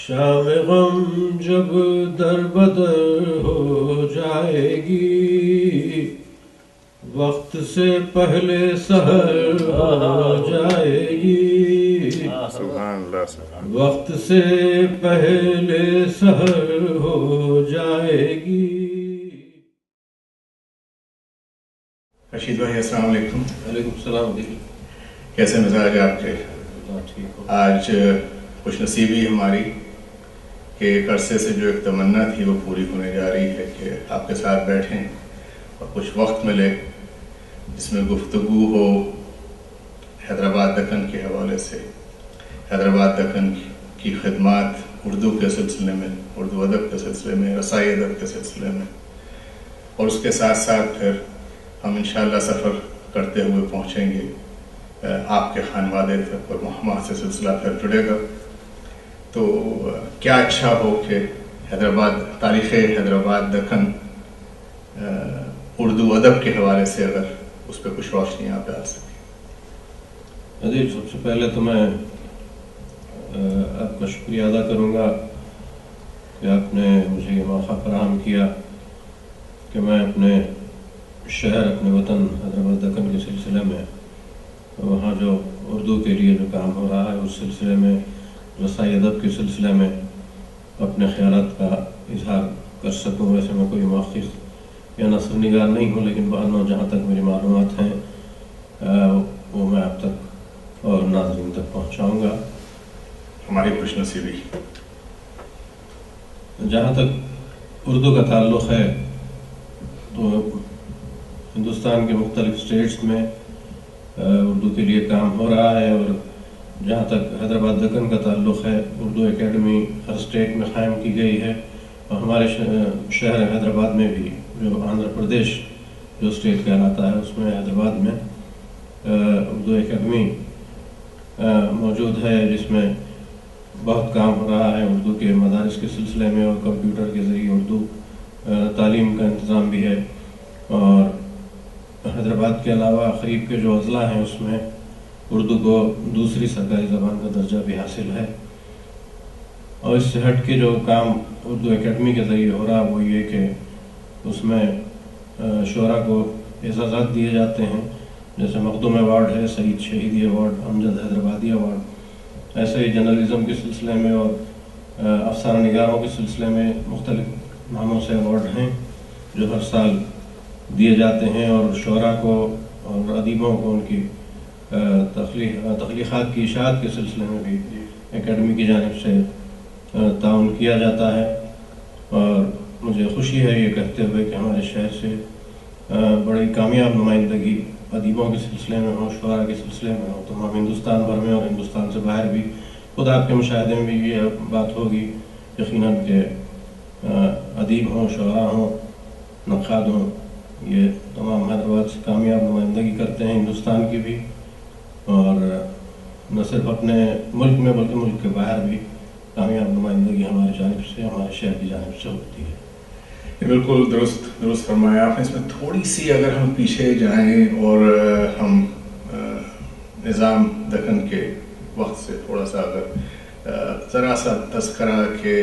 شام غم جب در بدر ہو جائے گی، وقت سے پہلے سحر ہو جائے گی، سبحان اللہ سبحان اللہ، وقت سے پہلے سحر ہو جائے گی۔ رشید بھائی السلام علیکم۔ وعلیکم السلام۔ کیسے مزاج آپ کے؟ ٹھیک ہو؟ آج خوش نصیبی ہماری کہ ایک عرصے سے جو ایک تمنا تھی وہ پوری ہونے جا رہی ہے کہ آپ کے ساتھ بیٹھیں اور کچھ وقت ملے جس میں گفتگو ہو حیدرآباد دکن کے حوالے سے، حیدرآباد دکن کی خدمات اردو کے سلسلے میں، اردو ادب کے سلسلے میں، رسائی ادب کے سلسلے میں، اور اس کے ساتھ ساتھ پھر ہم انشاءاللہ سفر کرتے ہوئے پہنچیں گے آپ کے خانوادے تک اور وہاں سے سلسلہ پھر جڑے گا۔ تو کیا اچھا ہو کہ حیدرآباد، تاریخ حیدرآباد دکن اردو ادب کے حوالے سے اگر اس پہ کچھ روشنی آپ ڈال سکیں۔ عزیز، سب سے پہلے تو میں آپ کا شکریہ ادا کروں گا کہ آپ نے مجھے یہ موقع فراہم کیا کہ میں اپنے شہر، اپنے وطن حیدرآباد دکن کے سلسلے میں، وہاں جو اردو کے لیے جو کام ہو رہا ہے اس سلسلے میں، رسائی ادب کے سلسلے میں اپنے خیالات کا اظہار کر سکوں۔ ویسے میں کوئی محقق یا نثر نگار نہیں ہوں، لیکن بعض جہاں تک میری معلومات ہیں وہ میں آپ تک اور ناظرین تک پہنچاؤں گا۔ ہماری خوش نصیبی۔ جہاں تک اردو کا تعلق ہے تو ہندوستان کے مختلف اسٹیٹس میں اردو کے لیے کام ہو رہا ہے، اور جہاں تک حیدرآباد دکن کا تعلق ہے، اردو اکیڈمی ہر اسٹیٹ میں قائم کی گئی ہے، اور ہمارے شہر حیدرآباد میں بھی، جو آندھرا پردیش جو اسٹیٹ کہلاتا ہے، اس میں حیدرآباد میں اردو اکیڈمی موجود ہے، جس میں بہت کام ہو رہا ہے اردو کے مدارس کے سلسلے میں، اور کمپیوٹر کے ذریعے اردو تعلیم کا انتظام بھی ہے۔ اور حیدرآباد کے علاوہ قریب کے جو اضلاع ہیں اس میں اردو کو دوسری سرکاری زبان کا درجہ بھی حاصل ہے۔ اور اس سے ہٹ کے جو کام اردو اکیڈمی کے ذریعے ہو رہا وہ یہ کہ اس میں شعراء کو اعزازات دیے جاتے ہیں، جیسے مخدوم ایوارڈ ہے، سعید شہیدی ایوارڈ، امجد حیدرآبادی ایوارڈ، ایسے ہی جرنلزم کے سلسلے میں اور افسانہ نگاروں کے سلسلے میں مختلف ناموں سے ایوارڈ ہیں جو ہر سال دیے جاتے ہیں، اور شعراء کو اور ادیبوں کو ان کی تخلیقات کی اشاعت کے سلسلے میں بھی اکیڈمی کی جانب سے تعاون کیا جاتا ہے۔ اور مجھے خوشی ہے یہ کہتے ہوئے کہ ہمارے شہر سے بڑی کامیاب نمائندگی ادیبوں کے سلسلے میں ہو، شعراء کے سلسلے میں ہو، تو ہم ہندوستان بھر میں اور ہندوستان سے باہر بھی، خود آپ کے مشاہدے میں بھی یہ بات ہوگی یقیناً کہ ادیب ہوں، شعراء ہوں، نقاد ہوں، یہ تمام حیدرآباد سے کامیاب نمائندگی کرتے ہیں ہندوستان کی بھی، اور نہ صرف اپنے ملک میں بلکہ ملک کے باہر بھی کامیاب نمائندگی ہماری جانب سے، ہمارے شہر کی جانب سے ہوتی ہے۔ بالکل درست فرمایا آپ نے۔ اس میں تھوڑی سی اگر ہم پیچھے جائیں اور ہم نظام دکن کے وقت سے تھوڑا سا اگر ذرا سا تذکرہ کہ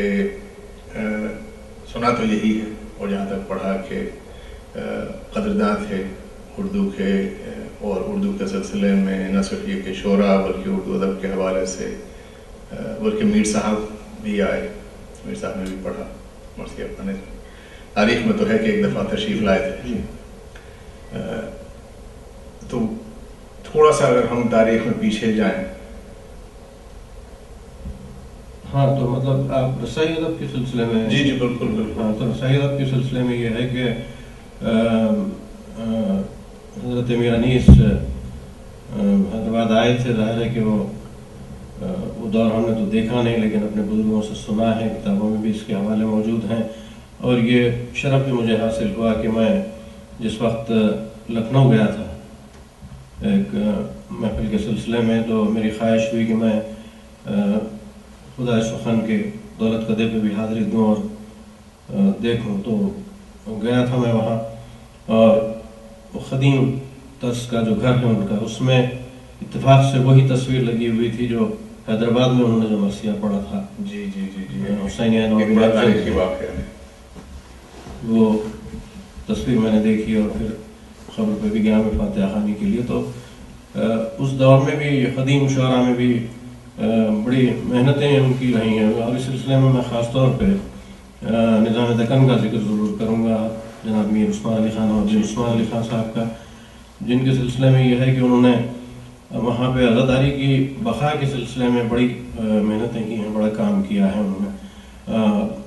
سنا تو یہی ہے، اور جہاں تک پڑھا کہ قدردان تھے اردو کے، اور اردو کے سلسلے میں نہ صرف یہ کہ شعراء بلکہ اردو ادب کے حوالے سے بلکہ میر صاحب بھی آئے، میر صاحب نے بھی پڑھا، مرثیہ اپنے تاریخ میں تو ہے کہ ایک دفعہ تشریف لائے تھے۔ تو تھوڑا سا اگر ہم تاریخ میں پیچھے جائیں۔ ہاں، تو مطلب آپ رسائی ادب کے سلسلے میں؟ جی بالکل۔ ہاں، تو رسائی ادب کے سلسلے میں یہ ہے کہ حضرت امیر انیس حیدرآباد آئے تھے۔ ظاہر ہے کہ وہ دور ہم نے تو دیکھا نہیں، لیکن اپنے بزرگوں سے سنا ہے، کتابوں میں بھی اس کے حوالے موجود ہیں، اور یہ شرف بھی مجھے حاصل ہوا کہ میں جس وقت لکھنؤ گیا تھا ایک محفل کے سلسلے میں، تو میری خواہش ہوئی کہ میں خدا سخن کے دولت قدے پہ بھی حاضری دوں اور دیکھوں، تو گیا تھا میں وہاں، اور وہ قدیم طرز کا جو گھر ہے ان کا، اس میں اتفاق سے وہی تصویر لگی ہوئی تھی جو حیدرآباد میں انہوں نے جو مرثیہ پڑھا تھا جی جی جی جی حسینیہ ایک بڑا تاریخی واقعہ ہے. وہ تصویر میں نے دیکھی اور پھر خبر پہ بھی گیا میں فاتحہ خوانی کے لیے. تو اس دور میں بھی قدیم شعراء میں بھی بڑی محنتیں ان کی رہی ہیں. اور اس سلسلے میں خاص طور پہ نظام دکن کا ذکر ضرور کروں گا، جناب میر عثمان علی خان اور عثمان علی خان صاحب کا، جن کے سلسلے میں یہ ہے کہ انہوں نے وہاں پہ عزاداری کی بقا کے سلسلے میں بڑی محنتیں کی ہیں، بڑا کام کیا ہے انہوں نے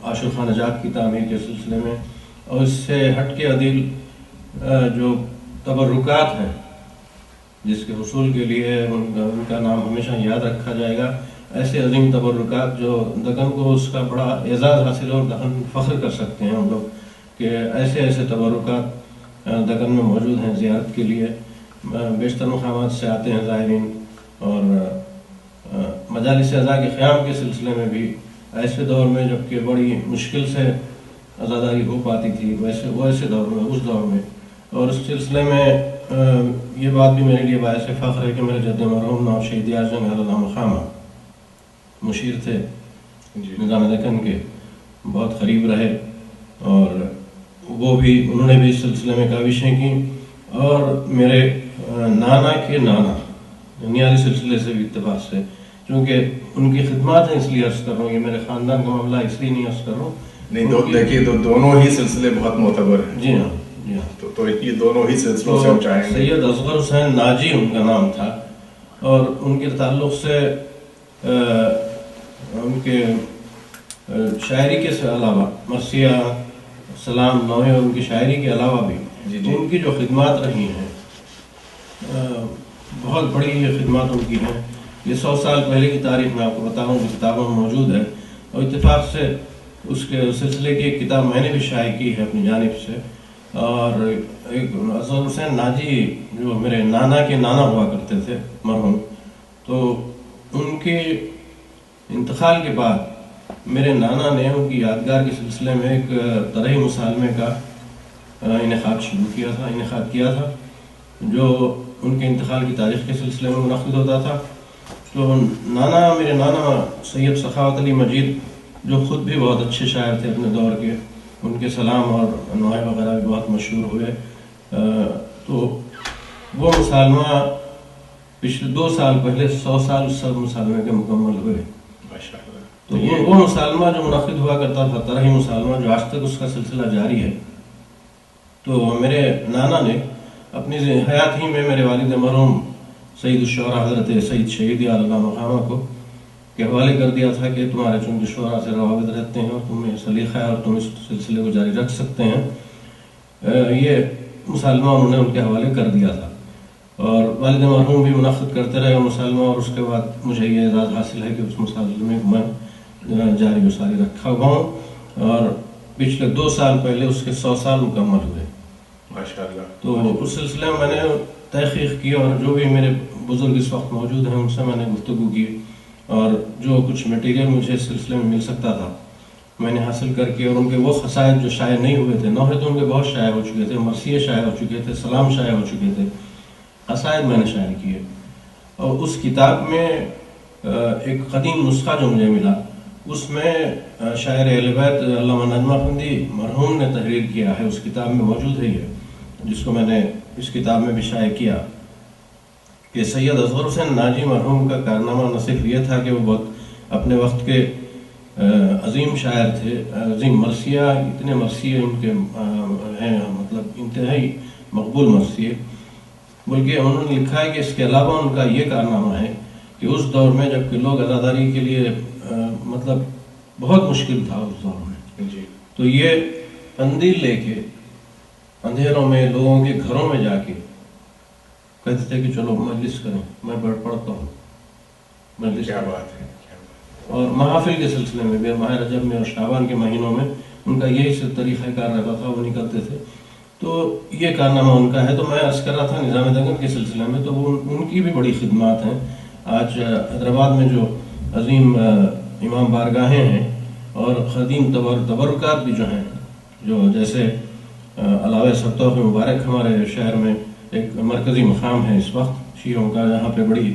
عاشق خان نجات کی تعمیر کے سلسلے میں. اور اس سے ہٹ کے عدیل جو تبرکات ہیں جس کے حصول کے لیے ان کا نام ہمیشہ یاد رکھا جائے گا، ایسے عظیم تبرکات جو دکن کو اس کا بڑا اعزاز حاصل اور دکن فخر کر سکتے ہیں ہم لوگ کہ ایسے تبرکات دکن میں موجود ہیں زیارت کے لیے. بیشتر مقامات سے آتے ہیں زائرین. اور مجالس عزا کے قیام کے سلسلے میں بھی ایسے دور میں جبکہ بڑی مشکل سے عزاداری ہو پاتی تھی، ویسے دور میں، اس دور میں. اور اس سلسلے میں یہ بات بھی میرے لیے باعث فخر ہے کہ میرے جد مرحوم نواب شہید اعظم اللہ مقامہ مشیر تھے نظام دکن کے، بہت قریب رہے، اور انہوں نے بھی اس سلسلے میں کاوشیں کی. اور میرے نانا کے نانا نیالی سلسلے سے بھی اتفاق سے، چونکہ ان کی خدمات ہیں اس لیے عرض کر رہا ہوں، یہ میرے خاندان کا معاملہ اس لیے نہیں عرض کر رہا ہوں. نہیں دیکھیے دونوں ہی سلسلے بہت معتبر ہیں. جی ہاں جی ہاں. تو یہ دونوں ہی سلسلوں سے ہم چاہیں گے. سید اصغر حسین ناجی ان کا نام تھا، اور ان کے تعلق سے ان کے شاعری کے علاوہ مرثیہ سلام نوحے ان کی شاعری کے علاوہ بھی ان کی جو خدمات رہی ہیں بہت بڑی یہ خدمات ان کی ہیں. یہ 100 سال پہلے کی تاریخ میں آپ کو بتا رہا ہوں، کتابوں میں موجود ہے. اور اتفاق سے اس کے سلسلے کی ایک کتاب میں نے بھی شائع کی ہے اپنی جانب سے. اور ایک اصغر حسین ناجی جو میرے نانا کے نانا ہوا کرتے تھے مرحوم، تو ان کے انتقال کے بعد میرے نانا نے ان کی یادگار کے سلسلے میں ایک طرحی مسالمے کا انعقاد کیا تھا جو ان کے انتقال کی تاریخ کے سلسلے میں منعقد ہوتا تھا. تو میرے نانا سید سخاوت علی مجید جو خود بھی بہت اچھے شاعر تھے اپنے دور کے، ان کے سلام اور نوحے وغیرہ بھی بہت مشہور ہوئے. تو وہ مسالمہ پچھلے 2 سال پہلے 100 سال اس مسالمے کے مکمل ہوئے. تو وہ مسالمہ جو منعقد ہوا کرتا تھا طرحی مسالمہ، جو آج تک اس کا سلسلہ جاری ہے. تو میرے نانا نے اپنی حیات ہی میں میرے والد مرحوم سید الشعراء حضرت سید شہید اللہ مقامہ کو کے حوالے کر دیا تھا کہ تمہارے چونکہ شعراء سے روابط رہتے ہیں اور تمہیں سلیقہ ہے اور تم اس سلسلے کو جاری رکھ سکتے ہیں. یہ مسالمہ انہوں نے ان کے حوالے کر دیا تھا، اور والد مرحوم بھی منعقد کرتے رہے مسالمہ. اور اس کے بعد مجھے یہ اعزاز حاصل ہے کہ اس مسالمے کو میں جاری و ساری رکھا ہوا ہوں، اور پچھلے 2 سال پہلے اس کے 100 سال مکمل ہوئے. ماشاءاللہ. تو اس سلسلے میں نے تحقیق کی، اور جو بھی میرے بزرگ اس وقت موجود ہیں ان سے میں نے گفتگو کی، اور جو کچھ میٹیریل مجھے اس سلسلے میں مل سکتا تھا میں نے حاصل کر کے، اور ان کے وہ قصائد جو شائع نہیں ہوئے تھے، نوحے تو ان کے بہت شائع ہو چکے تھے، مرثیے شائع ہو چکے تھے، سلام شائع ہو چکے تھے، قصائد میں نے شائع کیے. اور اس کتاب میں ایک قدیم نسخہ جو مجھے ملا، اس میں شاعر اہل بیت علامہ نجم افندی مرحوم نے تحریر کیا ہے، اس کتاب میں موجود ہے یہ، جس کو میں نے اس کتاب میں بھی شائع کیا کہ سید اصغر حسین ناجی مرحوم کا کارنامہ نہ صرف یہ تھا کہ وہ بہت اپنے وقت کے عظیم شاعر تھے، عظیم مرثیہ، اتنے مرثیے ان کے ہیں، مطلب انتہائی مقبول مرثیے، بلکہ انہوں نے لکھا ہے کہ اس کے علاوہ ان کا یہ کارنامہ ہے کہ اس دور میں جب کہ لوگ عزاداری کے لیے مطلب بہت مشکل تھا اس دور میں، تو یہ قندیل لے کے اندھیروں میں لوگوں کے گھروں میں جا کے کہتے تھے کہ چلو مجلس کریں، میں پڑھتا ہوں مجلس. کیا بات ہے. اور محافل کے سلسلے میں بھی ماہ رجب میں اور شعبان کے مہینوں میں ان کا یہی طریقہ کار رہتا تھا، وہ نکلتے تھے. تو یہ کارنامہ ان کا ہے. تو میں عرض کر رہا تھا نظام دکن کے سلسلے میں، تو وہ ان کی بھی بڑی خدمات ہیں. آج حیدرآباد میں جو عظیم امام بارگاہیں ہیں اور قدیم تبرکات بھی جو ہیں، جو جیسے علاوہ سبتوخ مبارک ہمارے شہر میں ایک مرکزی مقام ہے اس وقت شیعوں کا، جہاں پہ بڑی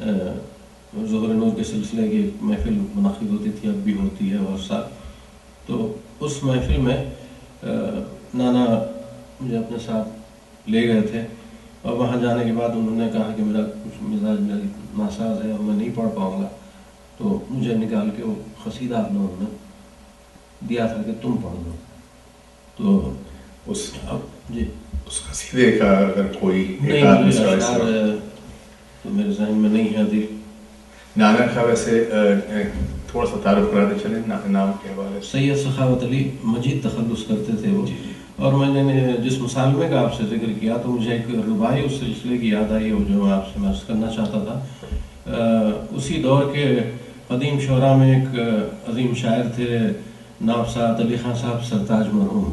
ظہور نور کے سلسلے کی محفل منعقد ہوتی تھی، اب بھی ہوتی ہے ہر سال. تو اس محفل میں نانا مجھے اپنے ساتھ لے گئے تھے، اور وہاں جانے کے بعد انہوں نے کہا کہ میرا کچھ مزاج ناساز ہے اور میں نہیں پڑھ پاؤں گا، تو مجھے نکال کے وہ قصیدہ انہوں نے دیا تھا کہ تم پڑھ دو. تو جی اس قصیدے کا اگر کوئی نہیں، اشعار تو میرے ذہن میں نہیں ہے ابھی. نانا کا ویسے تھوڑا سا تعارف کراتے چلیں نام کے حوالے سے. سید سخاوت علی مجید تخلص کرتے تھے وہ. اور میں نے جس مسالمے کا آپ سے ذکر کیا تو مجھے ایک رباعی اس سلسلے کی یاد آئی، جو میں آپ سے عرض کرنا چاہتا تھا. اسی دور کے قدیم شعراء میں ایک عظیم شاعر تھے ناب سعد علی خان صاحب سرتاج مرحوم،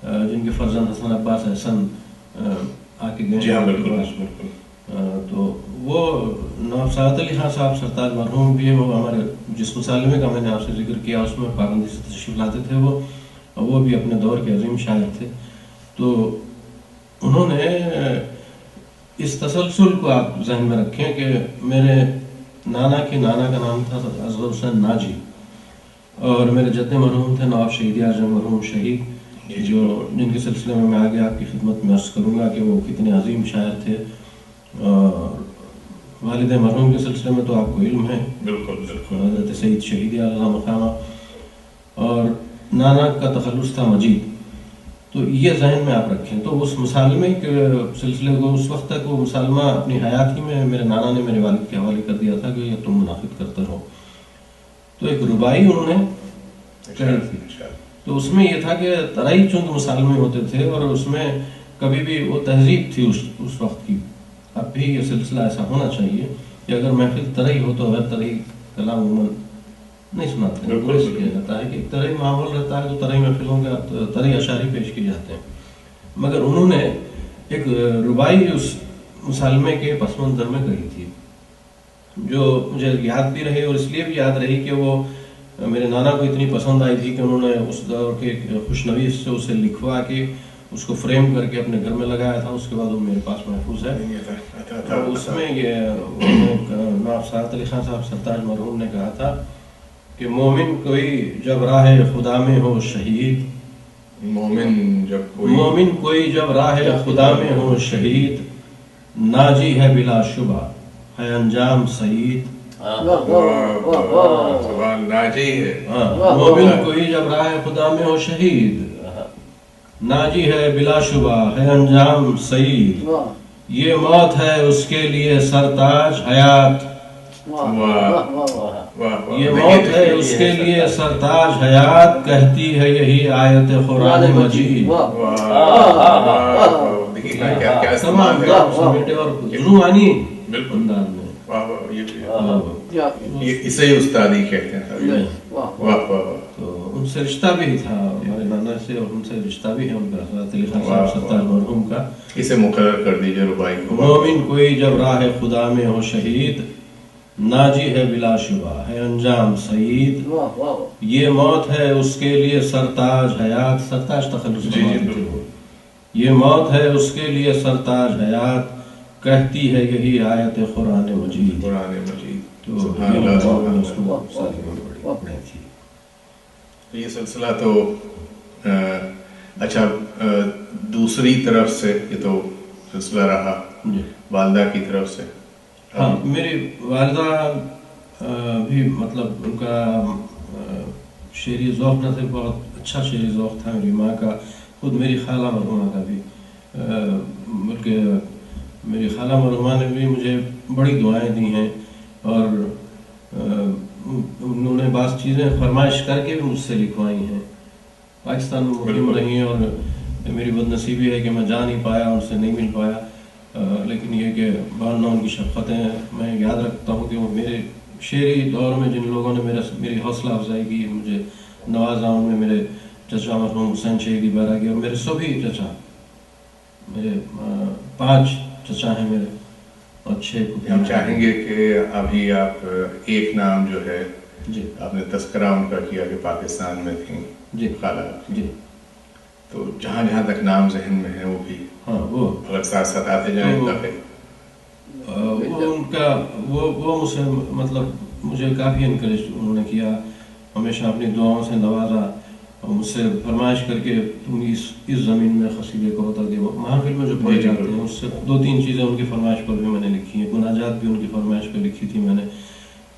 جن کے فرزند حسن عباس احسن آ کے گئے. جی ہاں بالکل. تو وہ نواب سعد علی خان صاحب سرتاج مرحوم بھی، وہ ہمارے جس مسالمے کا میں نے آپ سے ذکر کیا اس میں پابندی سے تشریف لاتے تھے. وہ بھی اپنے دور کے عظیم شاعر تھے. تو انہوں نے اس تسلسل کو آپ ذہن میں رکھیں کہ میرے نانا کا نام تھا اصغر حسین ناجی، اور میرے جد مرحوم تھے نواب شہید اعظم مرحوم شہید، جن کے سلسلے میں میں آگے آپ کی خدمت میں عرض کروں گا کہ وہ کتنے عظیم شاعر تھے. اور والد مرحوم کے سلسلے میں تو آپ کو علم ہے، بالکل حضرت سید شہید اعلیٰ مقامہ، اور نانا کا تخلص تھا مجید. تو یہ ذہن میں آپ رکھیں. تو اس مسالمے کے سلسلے کو اس وقت تک وہ مسالمہ اپنی حیات ہی میں میرے نانا نے میرے والد کے حوالے کر دیا تھا کہ یہ تم منعقد کرتے رہو. تو ایک رباعی انہوں نے کہی تھی. تو اس میں یہ تھا کہ ترائی چند مسالمے ہوتے تھے، اور اس میں کبھی بھی وہ تہذیب تھی اس وقت کی. اب بھی یہ سلسلہ ایسا ہونا چاہیے کہ اگر محفل ترئی ہو تو غیر ترئی کلام عموماً نہیں سناتے ہیں. کوشش کیا جاتا ہے کہ ایک ترئی ماحول رہتا ہے تو ترئی محفلوں کے ترئی اشعاری پیش کیے جاتے ہیں. مگر انہوں نے ایک رباعی اس مسالمے کے پس منظر میں کہی تھی، جو مجھے یاد بھی رہی، اور اس لیے بھی یاد رہی کہ وہ میرے نانا کو اتنی پسند آئی تھی کہ انہوں نے اس دور کے خوش نویس سے اسے لکھوا کے اس کو فریم کر کے اپنے گھر میں لگایا تھا. اس کے بعد وہ میرے پاس محفوظ ہے. اس میں یہ نواب سعد علی خان صاحب سرتاج مرحوم نے کہا تھا کہ مومن کوئی جب راہ خدا میں ہو شہید، مومن کوئی جب راہ خدا میں ہو شہید، ناجی ہے بلا شبہ ہے انجام سعید. ناجی ہے مومن کوئی جب راہ خدا میں ہو شہید، ناجی ہے بلا شبہ ہے انجام سعید. یہ موت ہے اس کے لیے سرتاج حیات، یہ موت ہے اس کے لیے سرتاج حیات، کہتی ہے یہی آیت قرآن مجید. تمام سمیٹے اور روحانی انداز میں. اسے استادی کہتے ہیں. تو ان سے رشتہ بھی تھا ہمارے نانا سے، اور ان سے رشتہ بھی ہے ان کا حضرت علی خان صاحب سرتاج مرحوم کا. اسے مقرر کر دیجئے رباعی کو. مومن کوئی جب راہ خدا میں ہو شہید، ناجی ہے بلا شبہ ہے انجام سعید. یہ موت ہے اس کے لیے سرتاج حیات، سرتاج تخلص تھے وہ. یہ موت ہے اس کے لیے سرتاج حیات، کہتی ہے یہی آیت قرآن مجید. تو یہ سلسلہ تو اچھا. دوسری طرف سے یہ تو سلسلہ رہا والدہ کی طرف سے. ہاں، میری والدہ بھی مطلب ان کا شعری ذوق نہ تھے، بہت اچھا شعری ذوق تھا. میری ماں کا، خود میری خالہ مرحومہ کا بھی، بلکہ میری خالہ مرحومہ نے بھی مجھے بڑی دعائیں دی ہیں، اور انہوں نے بعض چیزیں فرمائش کر کے بھی مجھ سے لکھوائی ہیں. پاکستان میں مقیم رہی ہیں، اور میری بد نصیبی ہے کہ میں جا نہیں پایا، ان سے نہیں مل پایا. لیکن یہ کہ والدہ ان کی شفقتیں میں یاد رکھتا ہوں کہ وہ میرے شعری دور میں جن لوگوں نے میری حوصلہ افزائی کی، مجھے نوازا، ان میں میرے چچا مرحوم حسین شہیدی بیراگی، اور میرے سبھی چچا، میرے 5 چچا ہیں میرے، اور 6 کو. ہم چاہیں گے کہ ابھی آپ ایک نام جو ہے جی آپ نے تذکرہ ان کا کیا کہ پاکستان میں تھیں جی خالہ، جی، تو جہاں جہاں تک نام ذہن میں ہے وہ بھی ہاں وہ اگر ساتھ ساتھ آتے جائیں. وہ ان کا وہ مجھ سے مطلب مجھے کافی انکریج انہوں نے کیا، ہمیشہ اپنی دعاؤں سے نوازا، اور مجھ سے فرمائش کر کے تم اس زمین میں قصیدے کو ہوتا دے، محافل میں جو پڑھے جاتے ہیں اس سے 2-3 چیزیں ان کی فرمائش پر بھی میں نے لکھی ہیں، مناجات بھی ان کی فرمائش پہ لکھی تھی میں نے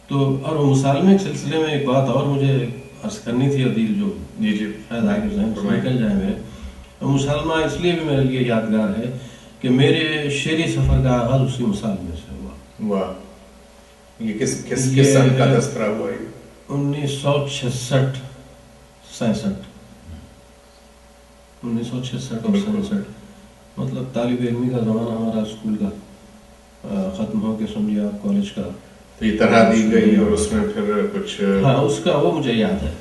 تو۔ اور مصالمے کے سلسلے میں ایک بات اور مجھے عرض کرنی تھی عدیل، جو شاید آگے ذہن سے نکل جائے میرے، مصالمہ اس لیے بھی میرے لیے یادگار ہے کہ میرے شعری سفر کا آغاز اسی مصالمے سے ہوا۔ واہ، یہ کس سن کا تذکرہ ہوا ہے؟ 1966 اور 67، مطلب طالب علمی کا زمانہ ہمارا اسکول کا ختم ہو کے سمجھیے آپ کالج کا، تو یہ طرح دی گئی اور اس میں پھر کچھ ہاں اس کا وہ مجھے یاد ہے۔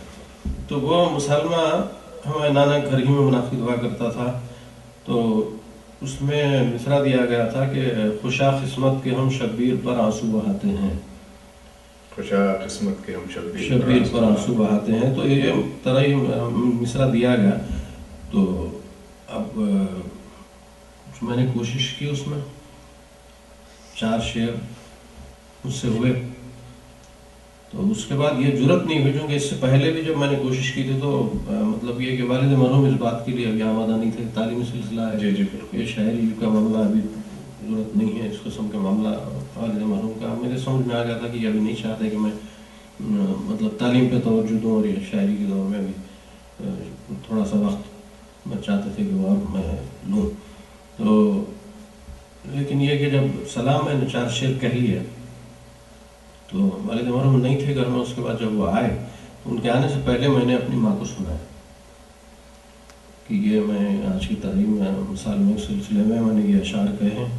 تو وہ مصالمہ ہمارے نانا گھر ہی میں منعقد ہوا کرتا تھا، تو اس میں مصرع دیا گیا تھا کہ خوشا قسمت کے ہم شبیر پر آنسو بہاتے ہیں، خوشا قسمت کے ہم شبیر پر آنسو بہاتے ہیں، تو یہ طرح ہی مصرع دیا گیا۔ تو اب میں نے کوشش کی، اس میں 4 شعر مجھ سے ہوئے، تو اس کے بعد یہ جرت نہیں ہوئی، کیونکہ اس سے پہلے بھی جب میں نے کوشش کی تھی تو مطلب یہ کہ والد مرحوم اس بات کے لیے ابھی آمادہ نہیں تھے، تعلیمی سلسلہ ہے، یہ شاعری کا معاملہ ابھی ضرورت نہیں ہے، اس قسم کا معاملہ والد مرحوم کا میرے سمجھ میں آ گیا تھا کہ یہ ابھی نہیں چاہتے کہ میں مطلب تعلیم پہ توجہ دوں، اور یہ شاعری کے دور میں بھی تھوڑا سا وقت میں چاہتے تھے کہ وہ میں لوں۔ تو لیکن یہ کہ جب سلام میں نے 4 شعر کہہ لیے تو والد مرحوم نہیں تھے گھر میں، اس کے بعد جب وہ آئے تو ان کے آنے سے پہلے میں نے اپنی ماں کو سنایا کہ یہ میں آج کی تعلیم مصالمے کے سلسلے میں نے یہ اشعار کہے ہیں،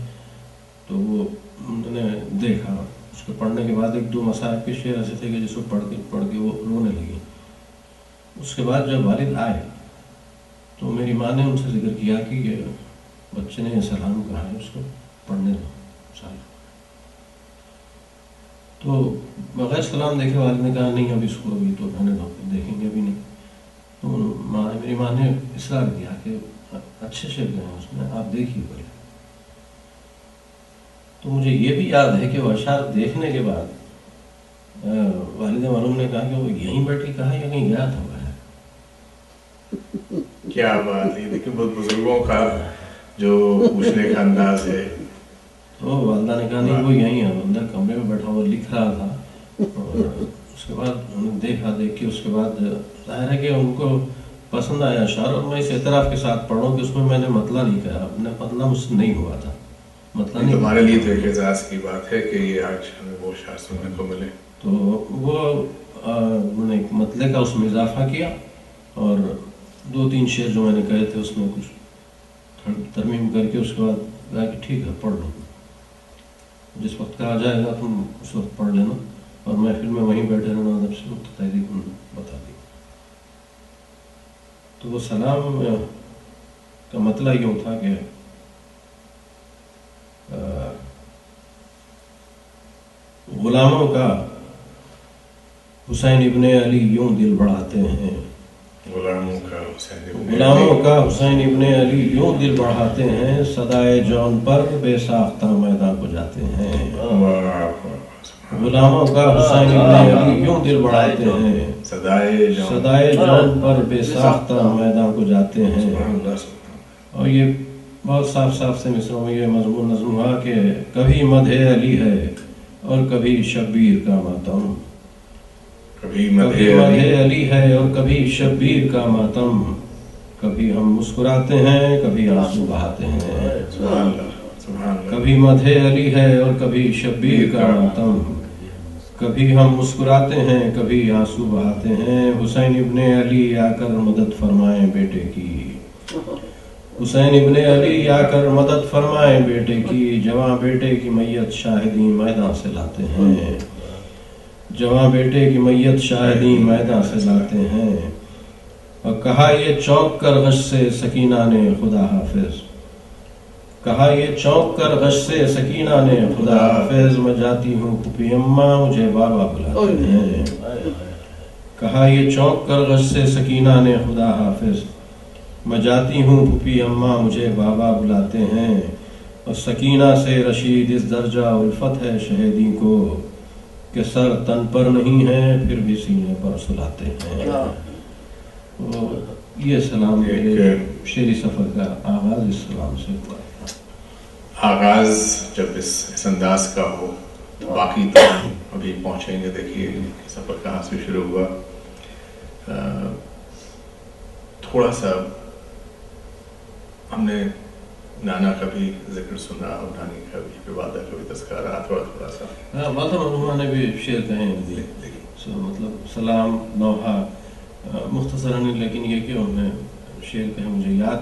تو وہ انہوں نے دیکھا، اس کو پڑھنے کے بعد 1-2 مصائب کے شعر ایسے تھے کہ جس کو پڑھ کے وہ رونے لگی۔ اس کے بعد جب والد آئے تو میری ماں نے ان سے ذکر کیا کہ یہ بچے نے سلام کہا ہے، اس کو پڑھنے دو۔ تو بغیر سلام دیکھے والد نے کہا نہیں اب اس کو ابھی تو رہنے دو، دیکھیں گے بھی نہیں۔ تو میری ماں نے اصرار کیا کہ اچھے شعر گئے ہیں اس میں، آپ دیکھیے پہلے۔ تو مجھے یہ بھی یاد ہے کہ وہ اشعار دیکھنے کے بعد والد مرحوم نے کہا کہ وہ یہیں بیٹھ کے کہا یا کہیں گیا تھا باہر۔ کیا بات ہے، دیکھیں بہت بزرگوں کا جو پوچھنے کا انداز ہے۔ تو والدہ نے کہا نہیں وہ یہیں ہے، اندر کمرے میں بیٹھا ہوا لکھ رہا تھا، اور اس کے بعد انہوں نے دیکھ کے اس کے بعد ظاہر ہے کہ ان کو پسند آیا اشعار، اور میں اس اعتراف کے ساتھ پڑھوں کہ اس میں میں نے مطلع نہیں کہا، اپنا مطلع مجھ سے نہیں ہوا تھا، مطلع نہیں۔ تمہارے لیے تو ایک اعزاز کی بات ہے کہ یہ آج ہمیں وہ اشعار سننے کو ملے۔ تو وہ میں نے ایک مطلع کا اس میں اضافہ کیا، اور 2-3 شعر جو میں نے کہے تھے اس میں کچھ ترمیم کر کے اس کے بعد کہا کہ ٹھیک ہے پڑھ لو، جس وقت کہا جائے گا تم اس وقت پڑھ لینا، اور محفل میں وہیں بیٹھے رہنا، ادب سے تحریک بتا دی۔ تو وہ سلام کا مطلب یوں تھا کہ غلاموں کا حسین ابن علی یوں دل بڑھاتے ہیں، غلاموں کا حسین ابن علی یوں دل بڑھاتے ہیں، صدائے جان پر بے ساختہ میدان کو جاتے ہیں۔ غلاموں کا حسین ابن علی یوں دل بڑھاتے ہیں، صدائے جان پر بے ساختہ میدان کو جاتے ہیں۔ اور یہ بہت صاف سے مصرعوں میں یہ مضمون نظم ہوا کہ کبھی مدح علی ہے اور کبھی شبیر کا ماتم، کبھی مدح علی ہے اور کبھی شبیر کا ماتم، کبھی ہم مسکراتے ہیں کبھی آنسو بہاتے ہیں، کبھی مدح علی ہے اور کبھی شبیر کا ماتم، کبھی ہم مسکراتے ہیں کبھی آنسو بہاتے ہیں۔ حسین ابن علی آ کر مدد فرمائیں بیٹے کی، حسین ابن علی آ کر مدد فرمائیں بیٹے کی، جواں بیٹے کی میت شاہدین میدان سے لاتے ہیں، جواں بیٹے کی میت شاہدین میدان سے لاتے ہیں۔ اور کہا یہ چونک کر غش سے سکینہ نے خدا حافظ، کہا یہ چونک کر غش سے سکینہ نے خدا حافظ، میں جاتی ہوں پھوپھی اماں مجھے بابا بلاتے ہیں، کہا یہ چونک کر غش سے سکینہ نے خدا حافظ، میں جاتی ہوں پھوپھی اماں مجھے بابا بلاتے ہیں۔ اور سکینہ سے رشید اس درجہ الفت ہے شہیدی کو کہ سر تن پر نہیں ہے پھر بھی سینے پر سلاتے ہیں. یہ سلام شعری سفر کا آغاز اس سلام سے ہوا. آغاز جب اس انداز کا ہو تو باقی تو ابھی پہنچیں گے. دیکھیے سفر کہاں سے شروع ہوا. تھوڑا سا ہم نے نانا کا بھی ذکر سنا اور نانی کا بھی والدہ کا بھی تذکرہ تھوڑا سا. والدہ مرحومہ نے بھی شعر کہے ہیں مطلب سلام نوحہ مختصراً, لیکن یہ کہ انہوں نے شعر کہے مجھے یاد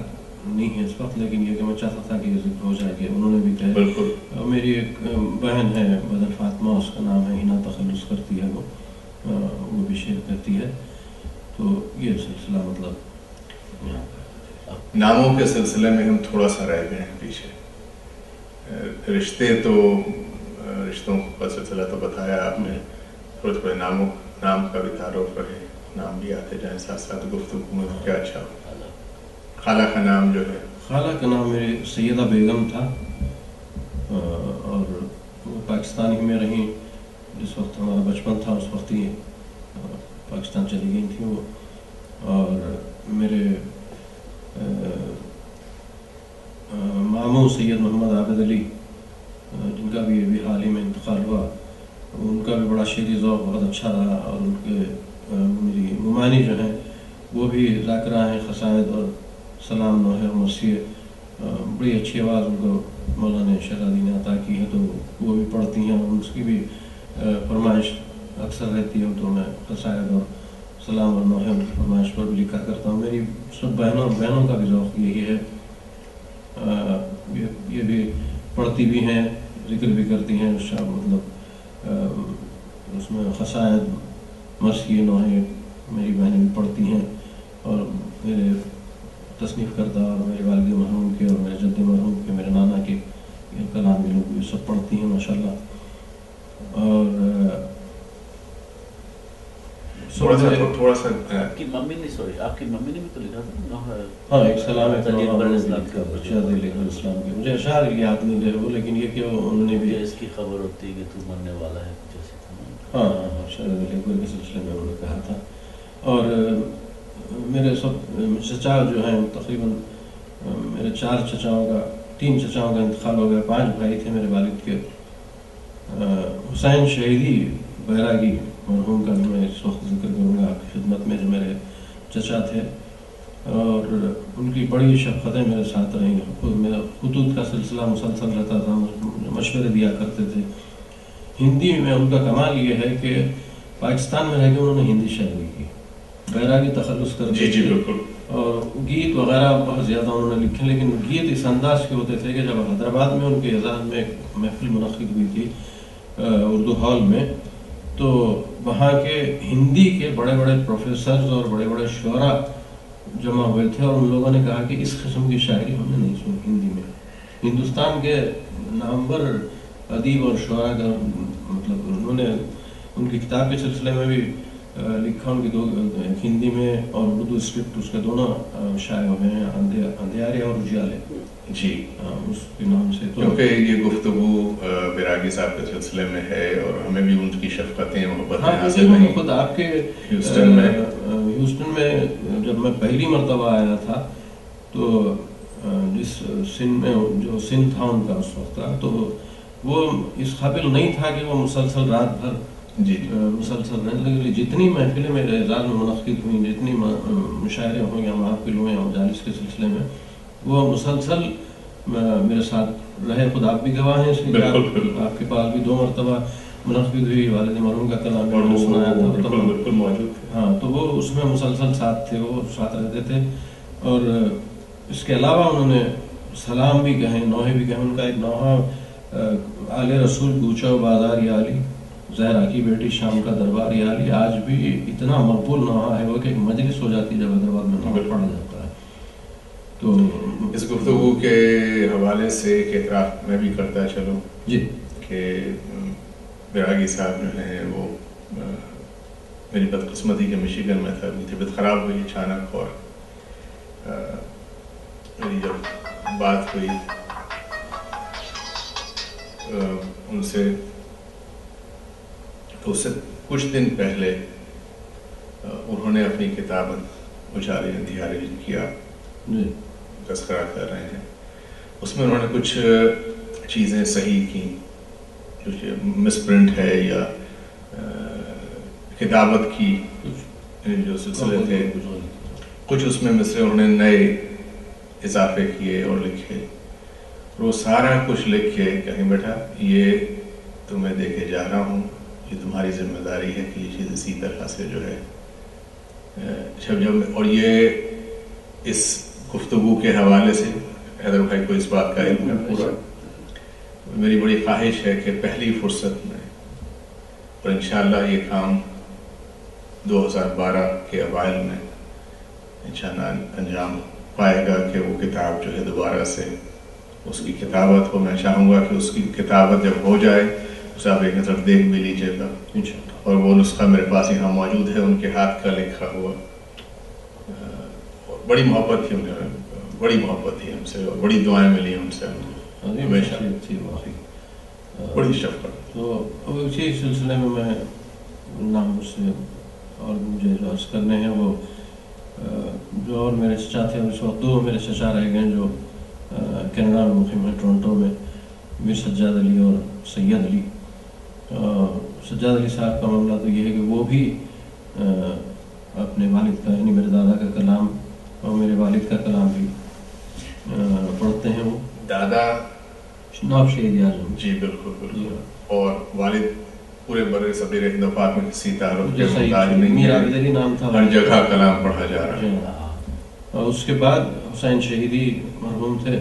نہیں ہے اس وقت, لیکن یہ کہ میں چاہتا تھا کہ یہ ذکر ہو جائے کہ انہوں نے بھی کہے. بالکل. میری ایک بہن ہے بدر فاطمہ, اس کا نام ہے ہنا تخلص کرتی ہے, وہ بھی شعر کہتی ہے. تو یہ سلسلہ مطلب ناموں کے سلسلے میں ہم تھوڑا سا رہ گئے ہیں پیچھے. رشتے تو رشتوں کا سلسلہ تو بتایا آپ نے, تھوڑے نام کا بھی تعارف رہے, نام بھی آتے جائیں ساتھ ساتھ گفتگو میں. کیا اچھا خالہ کا نام جو ہے؟ خالہ کا نام میری سیدہ بیگم تھا, اور وہ پاکستان ہی میں رہیں. جس وقت ہمارا بچپن تھا اس وقت ہی پاکستان چلی گئی تھی وہ. اور میرے ماموں سید محمد عابد علی, جن کا بھی ابھی حال ہی میں انتقال ہوا, ان کا بھی بڑا شعری ذوق بہت اچھا رہا. اور ان کے میری ممانی جو ہیں وہ بھی ذاکرہ ہیں قصائد اور سلام نوحہ مرثیہ. بڑی اچھی آواز ان کو مولانا شہزادی نے عطا کی ہے, تو وہ بھی پڑھتی ہیں, اور اس کی بھی فرمائش اکثر رہتی ہے. تو میں قصائد اور سلام اور نوحہ کی فرمائش پر بھی لکھا کرتا ہوں. میری سب بہنوں کا بھی ذوق یہی ہے, یہ بھی پڑھتی بھی ہیں, ذکر بھی کرتی ہیں. مطلب اس میں قصائد مرثیہ نوحہ میری بہنیں بھی پڑھتی ہیں, اور میرے تصنیف کردہ اور میرے والد مرحوم کے اور میرے جد مرحوم کے, میرے نانا کے کلام بھی لوگ بھی سب پڑھتی ہیں ماشاءاللہ. اور تھوڑا سا آپ کی ممی نے بھی تو لکھا تھا. ہاں, ایک سلام ہے اسلام کے, مجھے اشعار یاد نہیں رہے وہ, لیکن یہ کہ انہوں نے بھی اس کی خبر ہوتی ہے کہ تو مرنے والا ہے کچھ ایسے تھا. ہاں, شاید اکبر کے سلسلے میں انہوں نے کہا تھا. اور میرے سب چچا جو ہیں تقریباً میرے 3 چچاؤں کا انتقال ہو گیا. 5 بھائی تھے میرے والد کے. حسین شہیدی بیراگی مرحوم کا بھی میں اس وقت ذکر کروں گا آپ کی خدمت میں, جو میرے چچا تھے, اور ان کی بڑی شفقتیں میرے ساتھ رہیں. میرا خطوط کا سلسلہ مسلسل رہتا تھا, مشورے دیا کرتے تھے. ہندی میں ان کا کمال یہ ہے کہ پاکستان میں رہ کے انہوں نے ہندی شاعری کی, بیراگی تخلص کرتے جی بالکل. اور گیت وغیرہ بہت زیادہ انہوں نے لکھے, لیکن گیت اس انداز کے ہوتے تھے کہ جب حیدرآباد میں ان کے اعزاز میں ایک محفل منعقد ہوئی تھی اردو ہال میں, تو وہاں کے ہندی کے بڑے بڑے پروفیسرز اور بڑے بڑے شعراء جمع ہوئے تھے, اور ان لوگوں نے کہا کہ اس قسم کی شاعری ہم نے نہیں سنی ہندی میں. ہندوستان کے نامور ادیب اور شعراء کا مطلب انہوں نے ان کی کتاب کے سلسلے میں بھی لکھا. ان کی 2 ہندی میں اور اردو اسکرپٹ اس کے دونوں شائع ہوئے ہیں, اندھیارے اور اجالے. جی اس کے نام سے. کیونکہ یہ گفتگو بیراگی صاحب کے سلسلے میں ہے, اور ہمیں بھی ان کی شفقتیں محبتیں حاصل ہیں. خود آپ کے ہیوسٹن میں جب میں پہلی مرتبہ آیا تھا, تو جس سن میں جو سن تھا ان کا اس وقت کا, تو وہ اس قابل نہیں تھا کہ وہ مسلسل رات بھر مسلسل رہنے. جتنی محفلیں میرے اعزاز میں منعقد ہوئیں, جتنی مشاعرے ہوں یا محافل ہوئے یا مجالس کے سلسلے میں, وہ مسلسل میرے ساتھ رہے. خود آپ بھی گواہ ہیں اس کے. آپ کے پاس بھی 2 مرتبہ منعقد ہوئی, والد مرحوم کا کلام میں نے سنایا تھا. بالکل موجود. ہاں, تو وہ اس میں مسلسل ساتھ تھے, وہ ساتھ رہتے تھے. اور اس کے علاوہ انہوں نے سلام بھی کہیں, نوحے بھی کہیں. ان کا ایک نوحہ آل رسول کوچا بازار یا علی, زہرا کی بیٹی شام کا دربار یا علی, آج بھی اتنا مقبول نوحہ ہے وہ کہ ایک مجلس ہو جاتی ہے جب حیدرآباد میں نوحہ پڑھا جاتا ہے. تو اس گفتگو کے حوالے سے ایک اعتراف میں بھی کرتا چلوں جی کہ بیراگی صاحب جو ہیں وہ میری بدقسمتی کے مشیگن میں تھا. میری طبیعت خراب ہوئی اچانک, اور میری جب بات ہوئی ان سے تو اس سے کچھ دن پہلے انہوں نے اپنی کتاب اجالے اندھیارے کیا تذکرہ کر رہے ہیں. اس میں انہوں نے کچھ چیزیں صحیح کی جو مس پرنٹ ہے یا کتابت کی جو سلسلے تھے, کچھ اس میں مصرے انہوں نے نئے اضافے کیے اور لکھے. وہ سارا کچھ لکھ کے کہیں بیٹا یہ تو میں دے کے جا رہا ہوں, یہ تمہاری ذمہ داری ہے کہ یہ چیز اسی طرح سے جو ہے جب اور یہ اس گفتگو کے حوالے سے حیدر بھائی کو اس بات کا علم ہے پورا. میری بڑی خواہش ہے کہ پہلی فرصت میں اور انشاءاللہ یہ کام 2012 کے اوائل میں انشاءاللہ انجام پائے گا کہ وہ کتاب جو ہے دوبارہ سے اس کی کتابت ہو. میں چاہوں گا کہ اس کی کتابت جب ہو جائے اسے آپ ایک نظر دیکھ بھی لیجیے گا اور وہ نسخہ میرے پاس یہاں موجود ہے ان کے ہاتھ کا لکھا ہوا. بڑی محبت تھی انہیں, بڑی محبت تھی ہم سے اور بڑی دعائیں ملی ان سے ہمیشہ, بڑی شفقت. تو اسی سلسلے میں نام سے اور مجھے جو عرض کرنے ہیں وہ جو اور میرے چچا تھے, اس وقت 2 میرے چچا رہ گئے جو کینیڈا میں مقیم ہیں ٹورنٹو میں, میر سجاد علی اور سید علی. سجاد علی صاحب کا معاملہ تو یہ ہے کہ وہ بھی اپنے والد کا یعنی میرے دادا کا کلام اور میرے والد کا کلام بھی پڑھتے ہیں. وہ دادا نواب شہید اعظم. جی بالکل بالکل. اور والد پورے برے صغیر ہند و پاک میں کسی تعارف کے محتاج نہیں, میر عابد علی نام تھا, ہر جگہ کلام پڑھا جا رہا ہے. اور اس کے بعد حسین شہیدی مرحوم تھے,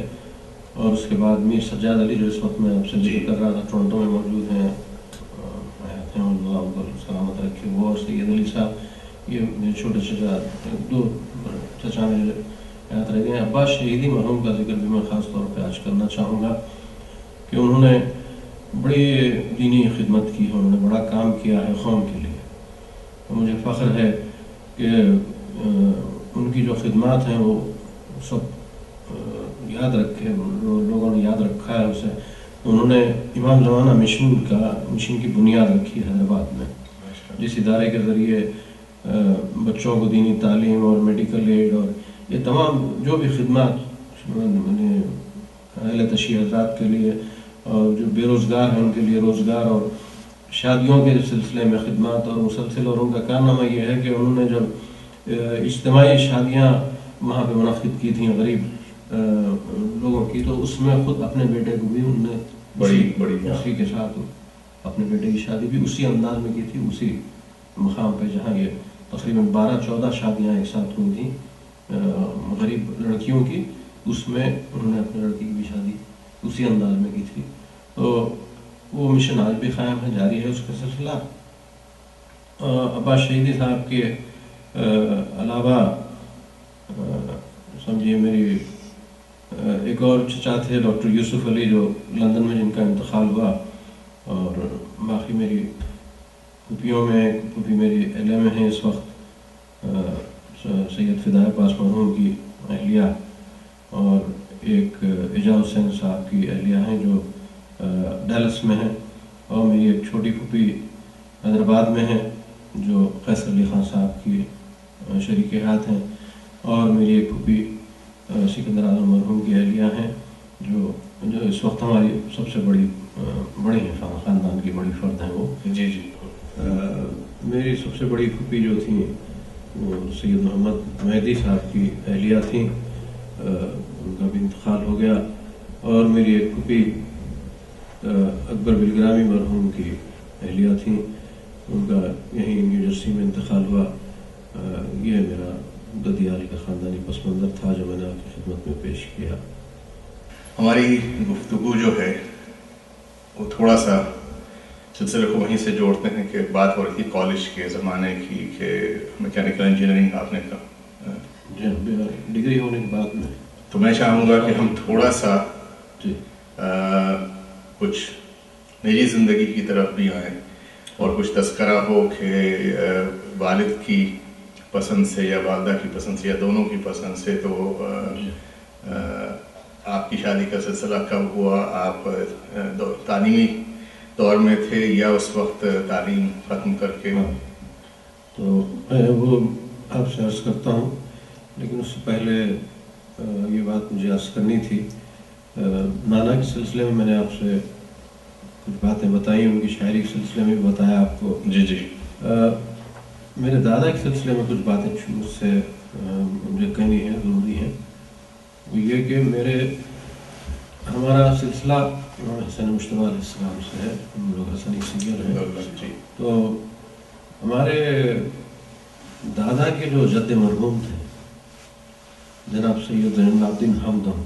اور اس کے بعد میر سجاد علی جو اس وقت میں آپ سے ذکر کر رہا تھا ٹورنٹو میں موجود ہیں, اللہ ان کو سلامت رکھے. وہ اور سید علی صاحب یہ میرے چھوٹے چچا 2 چچا میرے یاد رہ گئے. عباس شہیدی مرحوم کا ذکر بھی میں خاص طور پہ آج کرنا چاہوں گا کہ انہوں نے بڑی دینی خدمت کی ہے, انہوں نے بڑا کام کیا ہے قوم کے لیے. مجھے فخر ہے کہ ان کی جو خدمات ہیں وہ سب یاد رکھے, لوگوں نے یاد رکھا ہے اسے. انہوں نے امام زمانہ مشن کی بنیاد رکھی ہے حیدرآباد میں, جس ادارے کے ذریعے بچوں کو دینی تعلیم اور میڈیکل ایڈ اور یہ تمام جو بھی خدمات اہل تشیع حضرات کے لیے اور جو بے روزگار ہیں ان کے لیے روزگار اور شادیوں کے سلسلے میں خدمات اور مسلسل. اور ان کا کارنامہ یہ ہے کہ انہوں نے جب اجتماعی شادیاں وہاں پہ منعقد کی تھیں غریب لوگوں کی, تو اس میں خود اپنے بیٹے کو بھی انہوں نے بڑی اسی کے ساتھ اپنے بیٹے کی شادی بھی اسی انداز میں کی تھی, اسی مقام پہ جہاں یہ تقریباً 12-14 شادیاں ایک ساتھ ہوئی تھیں غریب لڑکیوں کی, اس میں انہوں نے اپنے لڑکی کی بھی شادی اسی انداز میں کی تھی. تو وہ مشن آج بھی قائم ہے, جاری ہے اس کا سلسلہ. عباس شہیدی صاحب کے علاوہ سمجھیے میری ایک اور چچا تھے ڈاکٹر یوسف علی جو لندن میں جن کا انتقال ہوا, اور باقی میری پھوپھیوں میں پھوپھی میری اہلیہ میں ہیں اس وقت, سید فدائے پاس مرحوم کی اہلیہ اور ایک اعجاز حسین صاحب کی اہلیہ ہیں جو ڈیلس میں ہیں, اور میری ایک چھوٹی پھوپھی حیدرآباد میں ہیں جو قیصر علی خان صاحب کی شریک حیات ہیں, اور میری ایک پھوپھی سکندر اعظم مرحوم کی اہلیہ ہیں جو اس وقت ہماری سب سے بڑی ہیں, خاندان کی بڑی فرد ہیں وہ. جی جی. میری سب سے بڑی پھوپھی جو تھیں وہ سید محمد مہدی صاحب کی اہلیہ تھیں, ان کا بھی انتقال ہو گیا. اور میری ایک پھوپھی اکبر بلگرامی مرحوم کی اہلیہ تھیں, ان کا یہیں نیو جرسی میں انتقال ہوا. یہ میرا ددیال کا خاندانی پس منظر تھا جو میں نے آپ کی خدمت میں پیش کیا. ہماری گفتگو جو ہے وہ تھوڑا سا سلسلے کو وہیں سے جوڑتے ہیں کہ بات ہو رہی تھی کالج کے زمانے کی کہ میکینیکل انجینئرنگ آپ نے کہا ڈگری ہونے کے بعد میں, تو میں چاہوں گا کہ ہم تھوڑا سا کچھ نجی زندگی کی طرف بھی آئیں اور کچھ تذکرہ ہو کہ والد کی پسند سے یا والدہ کی پسند سے یا دونوں کی پسند سے تو آپ کی شادی کا سلسلہ کب ہوا؟ آپ تعلیمی دور میں تھے یا اس وقت تعلیم ختم کر کے؟ تو میں وہ آپ سے عرض کرتا ہوں، لیکن اس سے پہلے یہ بات مجھے عرض کرنی تھی۔ نانا کے سلسلے میں نے آپ سے کچھ باتیں بتائی، ان کی شاعری کے سلسلے میں بھی بتایا آپ کو۔ جی جی۔ میرے دادا کے سلسلے میں کچھ باتیں مجھ سے مجھے کہنی ہے، ضروری ہیں۔ وہ یہ کہ ہمارا سلسلہ حسن مشتبہ علیہ السلام سے ہے، ہم لوگ حسنی سیئر ہیں۔ تو ہمارے دادا کے جو جد مرحوم تھے جناب سید زین العابدین ہمدم،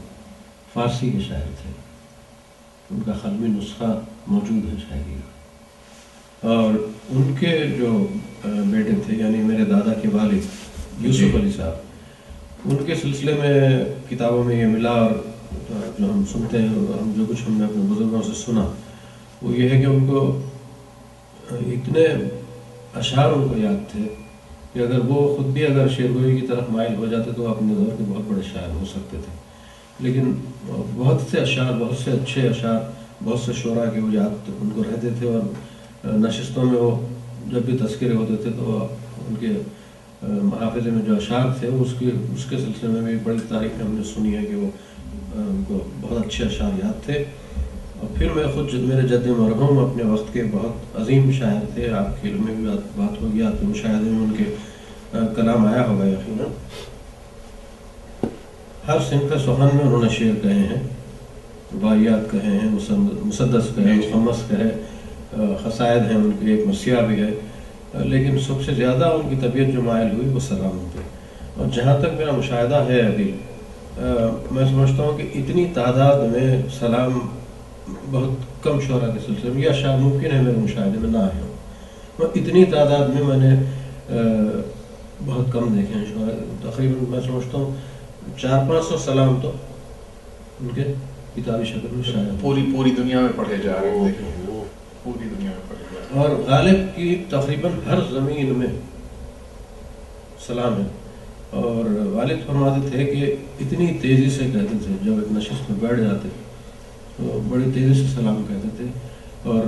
فارسی کے شاعر تھے، ان کا قلمی نسخہ موجود ہے شاعری کا، اور ان کے جو بیٹے تھے یعنی میرے دادا کے والد یوسف علی صاحب، ان کے سلسلے میں کتابوں میں یہ ملا، اور جو ہم سنتے ہیں، ہم جو کچھ ہم نے اپنے بزرگوں سے سنا وہ یہ ہے کہ ان کو اتنے اشعار ان کو یاد تھے کہ اگر وہ خود بھی اگر شعر گوئی کی طرف مائل ہو جاتے تو اپنے دور کے بہت بڑے شاعر ہو سکتے تھے، لیکن بہت سے اشعار، بہت سے اچھے اشعار، بہت سے شعراء کے وہ یاد ان کو رہتے تھے، اور نشستوں میں وہ جب بھی تذکرے ہوتے تھے تو ان کے محافظے میں جو اشعار تھے اس کے سلسلے میں بھی بڑی تعریفیں ہم نے سنی ہے کہ وہ ان کو بہت اچھے اشعار یاد تھے۔ اور پھر میں خود میرے جد مرحوم اپنے وقت کے بہت عظیم شاعر تھے، آپ کے علم میں بھی بات ہوگی، آپ کے مشاہدے میں ان کے کلام آیا ہوگا یقیناً۔ ہر صنف سخن میں انہوں نے شعر کہے ہیں، رباعیات کہے ہیں، مسدس کہے، مخمس کہے، قصائد ہیں ان کی، ایک مرثیہ بھی ہے، لیکن سب سے زیادہ ان کی طبیعت جو مائل ہوئی وہ سلام پہ۔ اور جہاں تک میرا مشاہدہ ہے ابھی، میں سمجھتا ہوں کہ اتنی تعداد میں سلام بہت کم شعراء کے سلسلے میں، یا شاید ممکن ہے میرے مشاہدے میں نہ آئے ہوں، اتنی تعداد میں نے بہت کم دیکھے ہیں شعراء۔ تقریباً میں سمجھتا ہوں 400-500 سلام تو ان کے کتابی شکل میں شاید پوری دنیا میں پڑھے جا رہے ہیں، پوری دنیا میں پڑھے جا رہے ہیں، اور غالب کی تقریباً ہر زمین میں سلام ہے۔ اور والد فرماتے تھے کہ اتنی تیزی سے کہتے تھے، جب ایک نشست میں بیٹھ جاتے تو بڑی تیزی سے سلام کہتے تھے، اور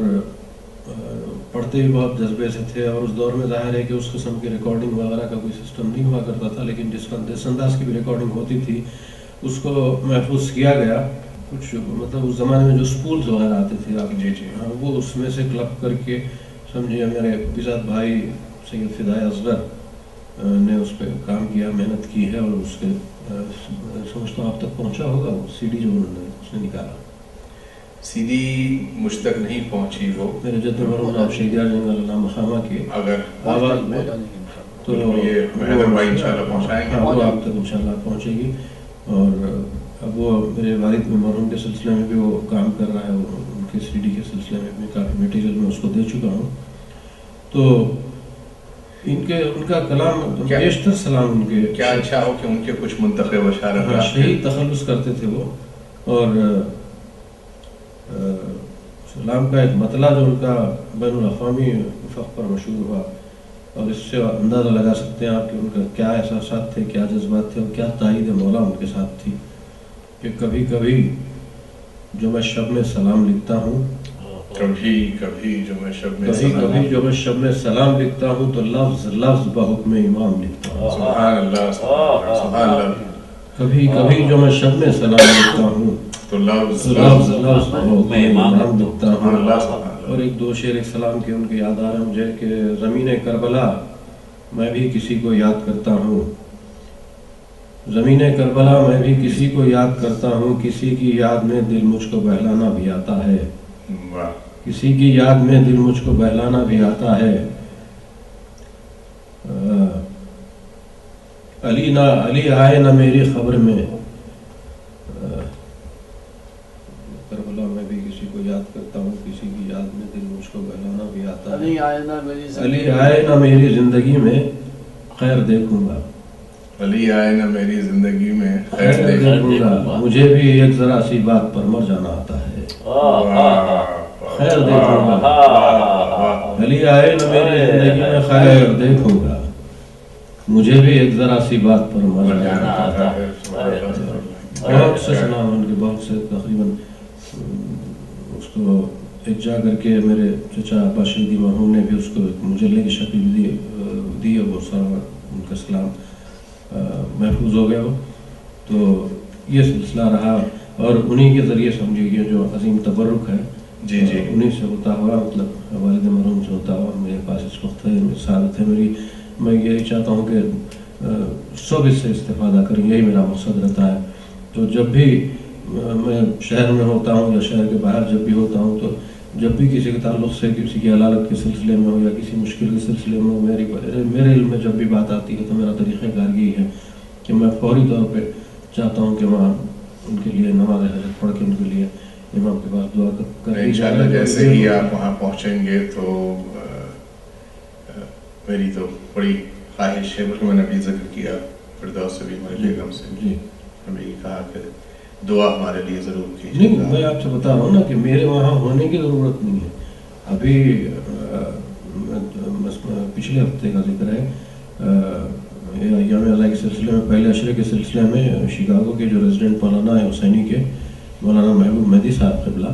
پڑھتے بھی بہت جذبے سے تھے۔ اور اس دور میں ظاہر ہے کہ اس قسم کی ریکارڈنگ وغیرہ کا کوئی سسٹم نہیں ہوا کرتا تھا، لیکن جس انداز کی بھی ریکارڈنگ ہوتی تھی اس کو محفوظ کیا گیا۔ کچھ مطلب اس زمانے میں جو سپولز وغیرہ آتے تھے، آپ جی ہاں، وہ اس میں سے کلپ کر کے سمجھے میرے بزاد بھائی سید فدائے اصغر نے اس پہ کام کیا، محنت کی ہے، اور اس کے سمجھتا ہوں آپ تک پہنچا ہوگا وہ سی ڈی جو انہوں نے اس نے نکالا۔ سی ڈی مجھ تک نہیں پہنچی، وہ میرے جد مرحوم آپ شہیدیار جنگل اللہ مخامہ کی اگر آواز میں، تو یہ حیدر بھائی انشاءاللہ پہنچائیں گے، وہ آپ تک انشاءاللہ پہنچے گی۔ اور اب وہ میرے والد میں مرحوم کے سلسلے میں بھی وہ کام کر رہا ہے، ان کے سی ڈی کے سلسلے میں بھی کافی میٹیریل میں اس کو دے چکا ہوں۔ تو ان کا کلام بیشتر سلام ان کے کیا اچھا ہو کہ ان کے کچھ منتخب اشعار شہید تخلص کرتے تھے وہ، اور سلام کا ایک مطلع جو ان کا بین الاقوامی افق پر مشہور ہوا، اور اس سے اندازہ لگا سکتے ہیں آپ کہ ان کا کیا احساسات تھے، کیا جذبات تھے، اور کیا تائید مولا ان کے ساتھ تھی کہ کبھی کبھی جو میں شب میں سلام لکھتا ہوں، کبھی کبھی جو میں شب میں سلام لکھتا ہوں تو لفظ لفظ بحکم امام لکھتا ہوں۔ سبحان اللہ، سبحان اللہ۔ کبھی کبھی جو میں شب میں سلام لکھتا ہوں تو لفظ لفظ لفظ بحکم امام لکھتا سبحان ہوں۔ اللہ، سبحان اللہ۔ اور ایک دو شعر ایک سلام کے ان کے یاد آ رہے ہیں مجھے کہ زمین کربلا میں بھی کسی کو یاد کرتا ہوں، زمین کربلا میں بھی کسی کو یاد کرتا ہوں، کسی کی یاد میں دل مجھ کو بہلانا بھی آتا ہے، کسی کی یاد میں دل مجھ کو بہلانا بھی آتا ہے۔ علی آئے نہ میری خبر میں، کربلا میں بھی کسی کو یاد کرتا ہوں، کسی کی یاد میں دل مجھ کو بہلانا بھی آتا ہے، علی آئے نہ میری زندگی میں خیر دیکھوں گا، علی آئے نہ میری زندگی میں خیر دیکھوں گا، مجھے بھی ایک ذرا سی بات پر مر جانا آتا ہے، خیر دیکھوں گا، علی آئے نہ میری زندگی میں خیر دیکھوں گا، مجھے بھی ایک ذرا سی بات پر مر جانا آتا ہے۔ بہت سے سنا ان کے، بہت سے تقریباً اس کو ایک جا کر کے میرے چچا عباس شہیدی مرحوم نے بھی اس کو ایک مجلے کی شکل دی اور وہ سارا ان کا سلام محفوظ ہو گیا ہو. تو یہ سلسلہ رہا اور انہی کے ذریعے سمجھے یہ جو عظیم تبرک ہے جی جی انہی سے ہوتا ہوا، مطلب والد مرحوم سے ہوتا ہوا میرے پاس اس وقت ہے، سعادت ہے میری. میں یہی چاہتا ہوں کہ سب اس سے استفادہ کریں، یہی میرا مقصد رہتا ہے. تو جب بھی میں شہر میں ہوتا ہوں یا شہر کے باہر جب بھی ہوتا ہوں، تو جب بھی کسی کے تعلق سے کسی کی علالت کے سلسلے میں ہو یا کسی مشکل کے سلسلے میں ہو، میرے علم میں جب بھی بات آتی ہے تو میرا طریقہ کار یہی ہے کہ میں فوری طور پہ چاہتا ہوں کہ وہاں ان کے لیے نماز حاجت پڑھ کے ان کے لیے امام کے پاس دعا کر. انشاءاللہ جیسے ہی آپ وہاں پہنچیں گے تو میری تو بڑی خواہش ہے، بلکہ میں نے ابھی ذکر کیا فردوس سے بھی، ہمارے بیگم سے جی ہمیں یہ کہا کہ دعا ہمارے لیے ضرور کیجیے. نہیں، میں آپ سے بتا رہا ہوں نا کہ میرے وہاں ہونے کی ضرورت نہیں ہے. ابھی پچھلے ہفتے کا ذکر ہے، ایام اللہ کے سلسلے میں، پہلے عشرے کے سلسلے میں شکاگو کے جو ریزیڈنٹ مولانا ہے حسینی کے، مولانا محبوب مہدی صاحب قبلہ،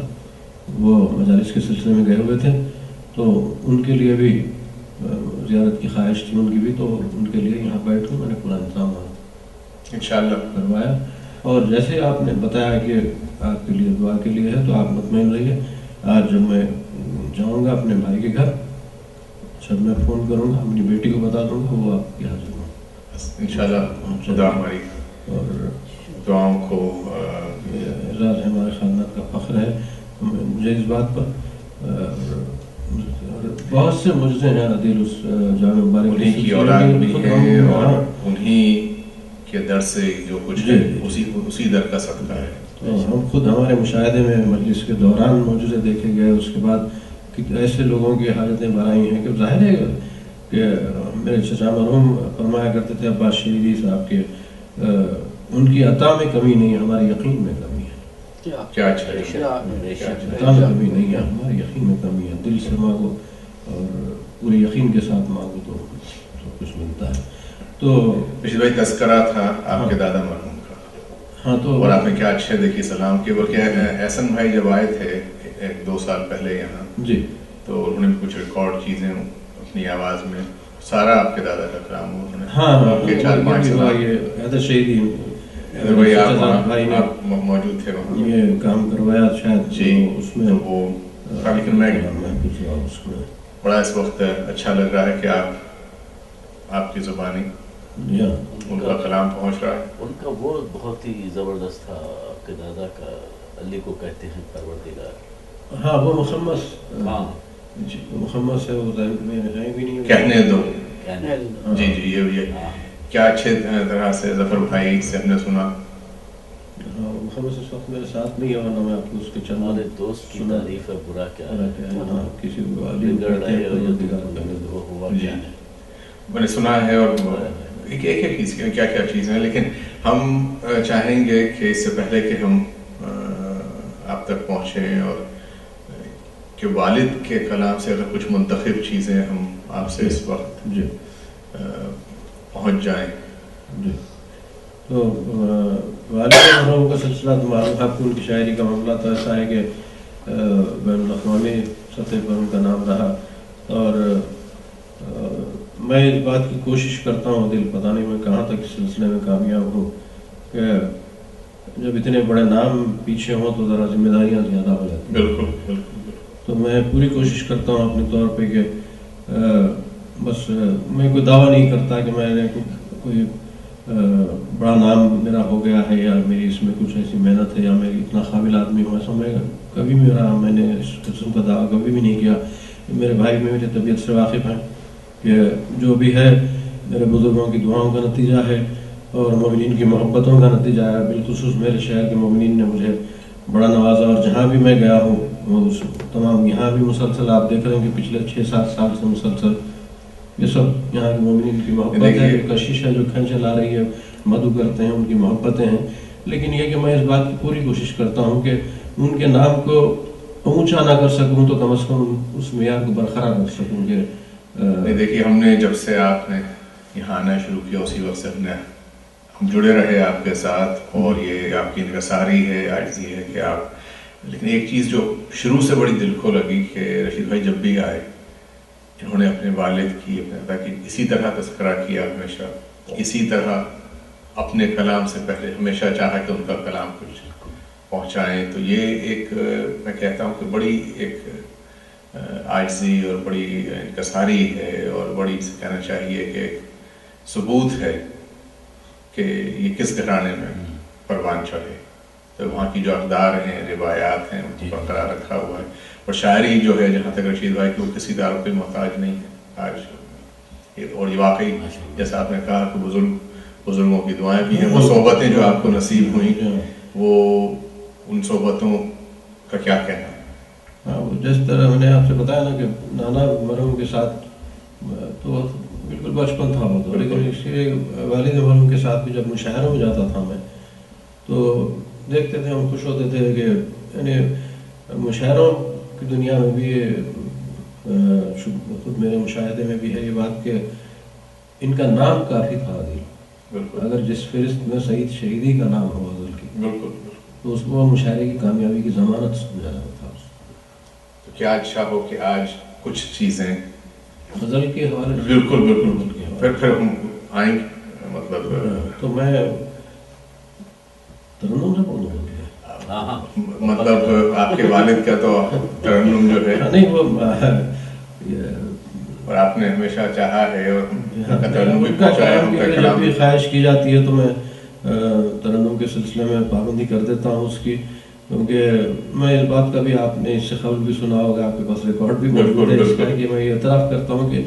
وہ مجالس کے سلسلے میں گئے ہوئے تھے. تو ان کے لیے بھی زیارت کی خواہش تھی ان کی بھی، تو ان کے لیے یہاں بیٹھ کر میں نے پورا انتظام انشاءاللہ کروایا. اور جیسے آپ نے بتایا کہ آپ کے لیے دعا کے لیے ہے، تو آپ مطمئن رہیے. آج جب میں جاؤں گا اپنے بھائی کے گھر، جب میں فون کروں گا اپنی بیٹی کو بتا دوں گا، وہ آپ کی حاضر ہوں. انشاءاللہ خدا ہماری اور دعاؤں کو اعزاز ہے، ہمارے خاندان کا فخر ہے مجھے اس بات پر. بہت سے معجزے ہیں عدیل اس جامع مبارک انہی کی اولاد بھی ہے، اور انہی کے در سے جو کچھ ہے اسی در کا صدقہ ہے. تو ہم خود ہمارے مشاہدے میں مجلس کے دوران معجزے دیکھے گئے. اس کے بعد ایسے لوگوں کی حاجتیں بڑھائی ہیں کہ ظاہر ہے کہ میرے چچا مرحوم فرمایا کرتے تھے عباس شہیدی صاحب کے، ان کی عطا میں کمی نہیں ہے، ہمارے یقین میں کمی ہے. کیا اچھا ہے، عطا میں کمی نہیں ہے، ہمارے یقین میں کمی ہے. دل سے مانگو اور پورے یقین کے ساتھ مانگو تو سب کچھ ملتا ہے. تو رشید بھائی تذکرہ تھا آپ کے دادا مرحوم کا، ہاں، تو اور آپ نے کیا اچھے دیکھی سلام کی. بلکہ احسن بھائی جب آئے تھے 1-2 سال پہلے یہاں، جی، تو انہوں نے کچھ ریکارڈ چیزیں اپنی آواز میں، سارا آپ کے دادا کا کلام انہوں نے ہاں، کے 4-5 سال. یہ حیدر شہیدی بھائی بھائی نے آپ موجود تھے وہاں، یہ کام کروایا شاید جی. اس میں وہ لیکن میں اس میں بڑا اس وقت اچھا لگ رہا ہے کہ آپ کی زبانی ان کا کلام پہنچ رہا ہے. ان کا وہ بہت ہی زبردست تھا، آپ کے دادا کا. علی کو کہتے ہیں پروردگار. ہاں، وہ مخمس، ہاں جی، مخمس ہے، وہ ظاہر میں ہے بھی نہیں. کہنے دو. کہنے جی جی، یہ کیا اچھے طرح سے ظفر بھائی سے ہم نے سنا. ہاں، مخمس اس وقت میرے ساتھ نہیں ہے، ورنہ میں آپ کو اس کے چند ہمارے دوست کی تعریف ہے، برا کیا ہے. ہاں، کسی کو علی بگڑ رہے ہو جو پروردگار کہنے دو. وہ ہوا جی، کیا ہے. میں نے سنا ہے، اور ایک ایک چیز کیا کیا چیزیں ہیں. لیکن ہم چاہیں گے کہ اس سے پہلے کہ ہم آپ تک پہنچیں، اور کہ والد کے کلام سے اگر کچھ منتخب چیزیں ہم آپ سے اس وقت جی پہنچ جائیں. جی، تو والد مرحوم کا سلسلہ تو معلوم ہے آپ کو. ان کی شاعری کا معاملہ تو ایسا ہے کہ بین الاقوامی سطح پر ان کا نام رہا. اور میں اس بات کی کوشش کرتا ہوں، دل پتہ نہیں میں کہاں تک اس سلسلے میں کامیاب ہوں، کہ جب اتنے بڑے نام پیچھے ہوں تو ذرا ذمہ داریاں زیادہ ہو جاتی ہیں. بالکل بالکل. تو میں پوری کوشش کرتا ہوں اپنے طور پہ کہ بس میں کوئی دعویٰ نہیں کرتا کہ میں نے کوئی بڑا نام میرا ہو گیا ہے، یا میری اس میں کچھ ایسی محنت ہے، یا میری اتنا قابل آدمی ہوں. ایسا میں نے اس قسم کا دعویٰ کبھی بھی نہیں کیا. میرے بھائی میں میری طبیعت سے واقف ہیں کہ جو بھی ہے میرے بزرگوں کی دعاؤں کا نتیجہ ہے، اور مومنین کی محبتوں کا نتیجہ ہے. بالخصوص میرے شہر کے مومنین نے مجھے بڑا نوازا، اور جہاں بھی میں گیا ہوں وہ تمام یہاں بھی مسلسل آپ دیکھ رہے ہیں کہ پچھلے 6-7 سال سے مسلسل یہ سب یہاں کے مومنین کی محبت ہے، جو کشش ہے، جو کھینچ لا رہی ہے، مدعو کرتے ہیں، ان کی محبتیں ہیں. لیکن یہ کہ میں اس بات کی پوری کوشش کرتا ہوں کہ ان کے نام کو اونچا نہ کر سکوں تو کم از کم اس معیار کو برقرار رکھ سکوں. کہ دیکھیے، ہم نے جب سے آپ نے یہاں آنا شروع کیا اسی وقت سے ہم نے ہم جڑے رہے آپ کے ساتھ، اور یہ آپ کی انکساری ہے، عاجزی ہے کہ آپ، لیکن ایک چیز جو شروع سے بڑی دل کو لگی کہ رشید بھائی جب بھی آئے انہوں نے اپنے والد کی، اپنے پتا کی اسی طرح تذکرہ کیا، ہمیشہ اسی طرح اپنے کلام سے پہلے ہمیشہ چاہا کہ ان کا کلام کچھ پہنچائیں. تو یہ ایک میں کہتا ہوں کہ بڑی ایک عاجزی اور بڑی انکساری ہے، اور بڑی سے کہنا چاہیے کہ ایک ثبوت ہے کہ یہ کس گھرانے میں پروان چڑھے. تو وہاں کی جو اقدار ہیں، روایات ہیں، ان کو برقرار رکھا ہوا ہے. اور شاعری جو ہے، جہاں تک رشید بھائی کی، وہ کسی داروں پہ محتاج نہیں ہے آج. اور یہ واقعی جیسا آپ نے کہا کہ بزرگوں کی دعائیں بھی ہیں. وہ صحبتیں جو آپ کو نصیب ہوئیں، وہ ان صحبتوں کا کیا کہنا ہے؟ ہاں، جس طرح میں نے آپ سے بتایا نا کہ نانا مرحوم کے ساتھ تو بالکل بچپن تھا وہ تو، لیکن اس کے والد مرحوم کے ساتھ بھی جب مشاعروں میں جاتا تھا میں، تو دیکھتے تھے، ہم خوش ہوتے تھے کہ یعنی مشاعروں کی دنیا میں بھی خود میرے مشاہدے میں بھی ہے یہ بات کہ ان کا نام کافی تھا عادل. اگر جس فہرست میں سعید شہیدی کا نام ہو عادل کی، تو اس کو مشاعرے کی کامیابی کی ضمانت سمجھا جاتا تھا. تو کیا اچھا ہو کہ آج کچھ چیزیں غزل کے حوالے سے بالکل پھر ہم آئیں گے. مطلب تو میں ترنم سے بولوں گا، مطلب آپ کے والد کا تو ترنم جو ہے نہیں وہ اور آپ نے ہمیشہ چاہا ہے، اور جب بھی خواہش کی جاتی ہے تو میں ترنم کے سلسلے میں پابندی کر دیتا ہوں اس کی، کیونکہ میں اس بات کا بھی، آپ نے اس سے قبل بھی سنا ہوگا، آپ کے پاس ریکارڈ بھی موجود ہے اس کا، کہ میں یہ اعتراف کرتا ہوں کہ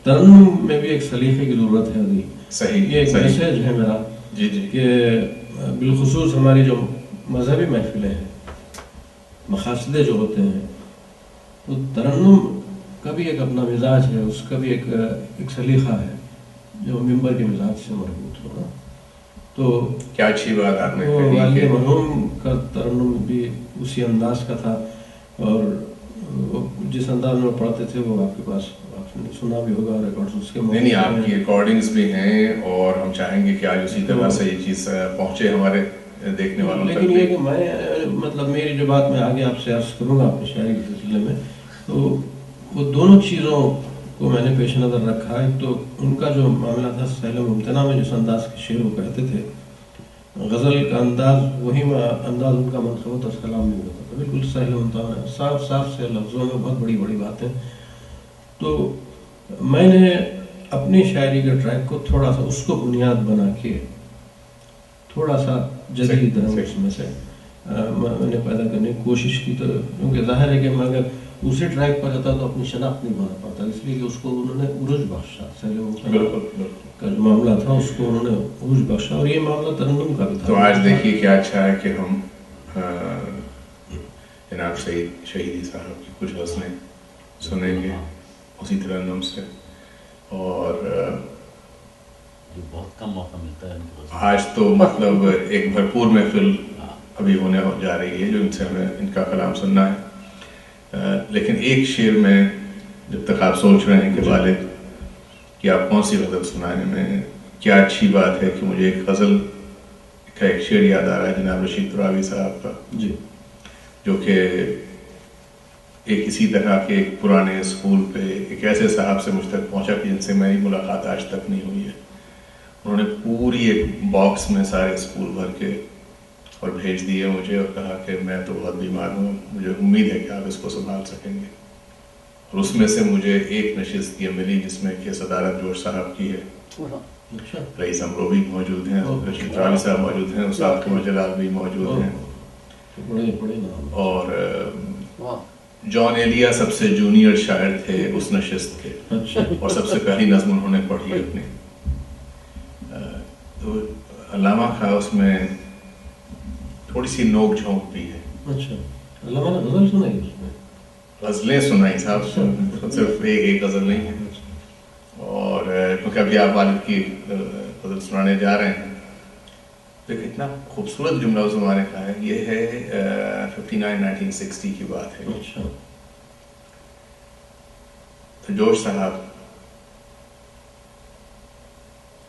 ترنم میں بھی ایک سلیقے کی ضرورت ہے ابھی. صحیح، یہ ایک میسیج ہے میرا کہ بالخصوص ہماری جو مذہبی محفلیں ہیں، مقاصدے جو ہوتے ہیں، تو ترنم کا بھی ایک اپنا مزاج ہے، اس کا بھی ایک سلیقہ ہے جو ممبر کے مزاج سے مربوط ہوگا. تو کیا اچھی بات آپ نے کہی، والد مرحوم کا ترنم بھی اسی انداز کا تھا، اور جس انداز میں پڑھتے تھے وہ آپ کے پاس آپ نے سنا بھی ہوگا ریکارڈز اس کے. نہیں، آپ کی ریکارڈنگز بھی ہیں، اور ہم چاہیں گے کہ آج اسی طرح سے یہ چیز پہنچے ہمارے دیکھنے والوں تک. لیکن یہ کہ میں مطلب میری جو بات میں آگے آپ سے عرض کروں گا اپنی شاعری کے سلسلے میں، تو وہ دونوں چیزوں کو میں نے پیش نظر رکھا ہے. تو ان کا جو معاملہ تھا سہل ممتنع میں جس انداز کے شعر وہ کہتے تھے، غزل کا انداز وہی انداز ان کا منقبت اور کلام نہیں ہوتا تھا، بالکل سہل ممتنع، صاف صاف سے لفظوں میں بہت بڑی بڑی باتیں. تو میں نے اپنی شاعری کے ٹریک کو تھوڑا سا اس کو بنیاد بنا کے تھوڑا سا جدید رنگ اس میں سے میں نے پیدا کرنے کی کوشش کی. تو کیونکہ ظاہر ہے کہ میں اگر دوسرے ٹریک پر جاتا تو اپنی شناخت نہیں بنا پاتا، اس لیے کہ اس کو انہوں نے عروج بخشا. سہل ممتنع کا جو معاملہ تھا اس کو انہوں نے عروج بخشا، اور یہ معاملہ ترنم کا بھی تھا. تو آج دیکھیے کیا اچھا ہے کہ ہم جناب سعید شہیدی صاحب کی کچھ غزلیں سنیں گے اسی ترنم سے. اور بہت کم موقع ملتا ہے آج تو مطلب ایک بھرپور محفل ابھی ہونے جا رہی ہے جو ان سے ہمیں ان کا کلام سننا ہے. لیکن ایک شعر میں جب تک آپ سوچ رہے ہیں کہ والد کہ آپ کون سی غزل سنانے میں، کیا اچھی بات ہے کہ مجھے ایک غزل کا ایک شعر یاد آ رہا ہے جناب رشید تراوی صاحب کا، جو کہ ایک اسی طرح کے ایک پرانے اسکول پہ ایک ایسے صاحب سے مجھ تک پہنچا کہ جن سے میری ملاقات آج تک نہیں ہوئی ہے. انہوں نے پوری ایک باکس میں سارے اسکول بھر کے اور بھیج دیے مجھے، اور کہا کہ میں تو بہت بیمار ہوں، مجھے امید ہے کہ آپ اس کو سنبھال سکیں گے. اور اس میں سے مجھے ایک نشست یہ ملی جس میں کہ صدارت جوش صاحب کی ہے، رئیس امرو بھی موجود ہیں، رشید تراوی صاحب موجود ہیں، استاد قمر جلال بھی موجود ہیں، اور جان ایلیا سب سے جونیئر شاعر تھے اس نشست کے، اور سب سے پہلی نظم انہوں نے پڑھی اپنی. تو علامہ کا اس میں تھوڑی سی نوک جھونک بھی ہے. اچھا، علامہ نے غزل سنائی اس میں؟ غزلیں سنائی صاحب، صرف ایک غزل نہیں ہے. اور کیونکہ ابھی آپ والد کی غزل سنانے جا رہے ہیں، ایک اتنا خوبصورت جملہ اس زمانے کا ہے، یہ ہے 59-1960 کی بات ہے. اچھا. تو جوش صاحب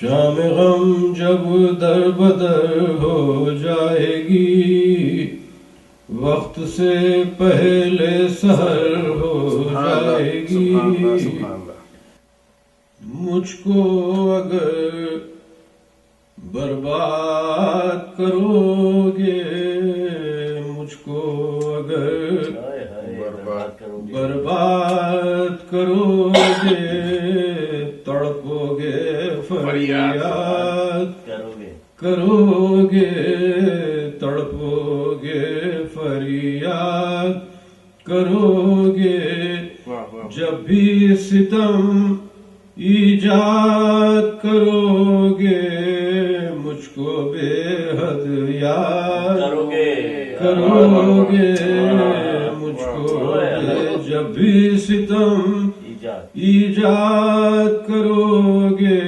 شام غم جب در بدر ہو جائے گی، وقت سے پہلے سحر ہو جائے گی، مجھ کو اگر برباد کرو گے، مجھ کو اگر برباد کرو گے، تڑپو گے فریاد کرو گے، تڑپو گے فریاد کرو گے، جب بھی ستم ایجاد کرو گے، مجھ کو بے حد یاد کرو گے، مجھ کو جب بھی ستم ایجاد کرو گے،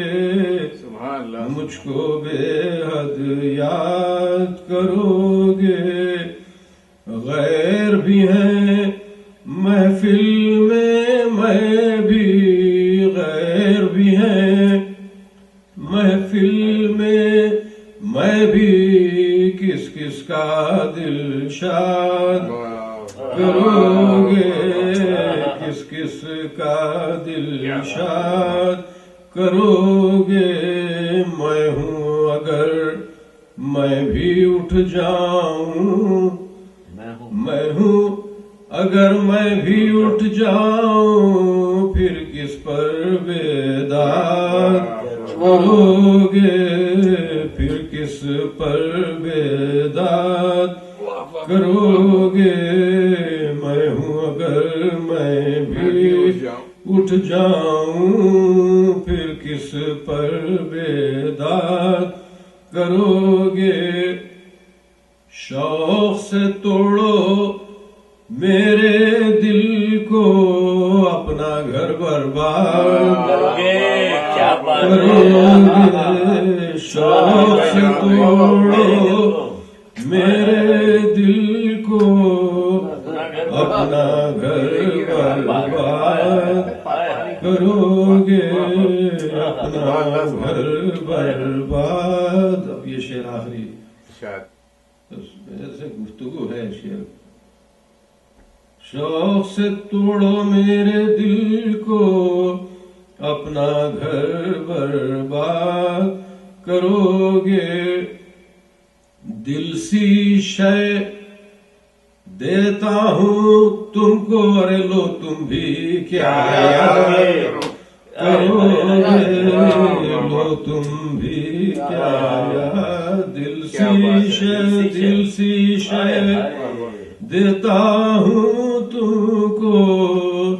مجھ کو بے حد یاد کرو گے، غیر بھی ہیں محفل میں بھی غیر بھی ہیں محفل میں بھی، کس کس کا دل شاد کرو گے، کس کس کا دل شاد کرو گے، میں ہوں اگر میں بھی اٹھ جاؤں، میں ہوں اگر میں بھی اٹھ جاؤں، پھر کس پر بیداد کرو گے، پھر کس پر بیداد کرو گے، میں ہوں اگر میں بھی اٹھ جاؤں، پھر کس پر بیداد کرو گے، شوق سے توڑو میرے دل کو، اپنا گھر برباد کرو گے، شوق سے توڑو میرے دل کو، اپنا گھر برباد کرو گے، اپنا گھر برباد۔ اب یہ شعر آخری ایسے گفتگو ہے شعر، شوق سے توڑو میرے دل کو، اپنا گھر برباد کرو گے، دل سی شے دیتا ہوں تم کو، ارے لو تم بھی کیا کرو گے، لو تم بھی کیا، دل سی شے دیتا ہوں تم کو،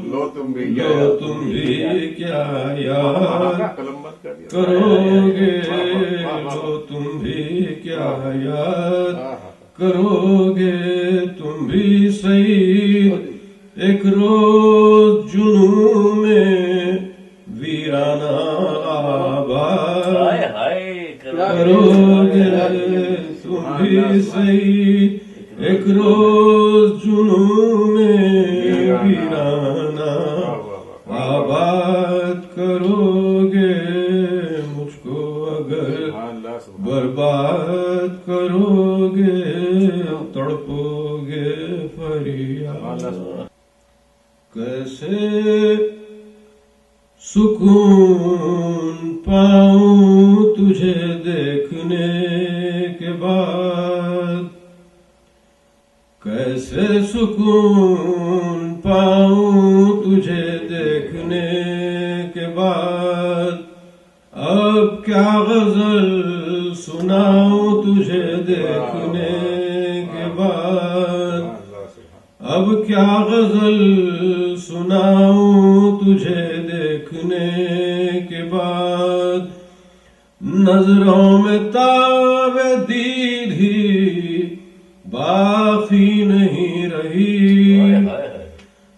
لو تم بھی کیا یاد کرو گے، لو تم بھی کیا یاد کرو گے، تم بھی صحیح ایک روز جنوں میں ویرانہ آباد کرو گے، تم بھی صحیح ایک روز جنوں میں ویرانہ آباد کرو گے، مجھ کو اگر برباد کرو گے، تڑپو گے فریاد، کیسے سکون پاؤں تجھے دیکھنے کے بعد، کیسے سکون پاؤں تجھے دیکھنے کے بعد، اب کیا غزل سناؤں تجھے دیکھنے کے بعد، اب کیا غزل سناؤں تجھے دیکھنے کے بعد، نظروں میں تاب دید ہی باقی نہیں رہی،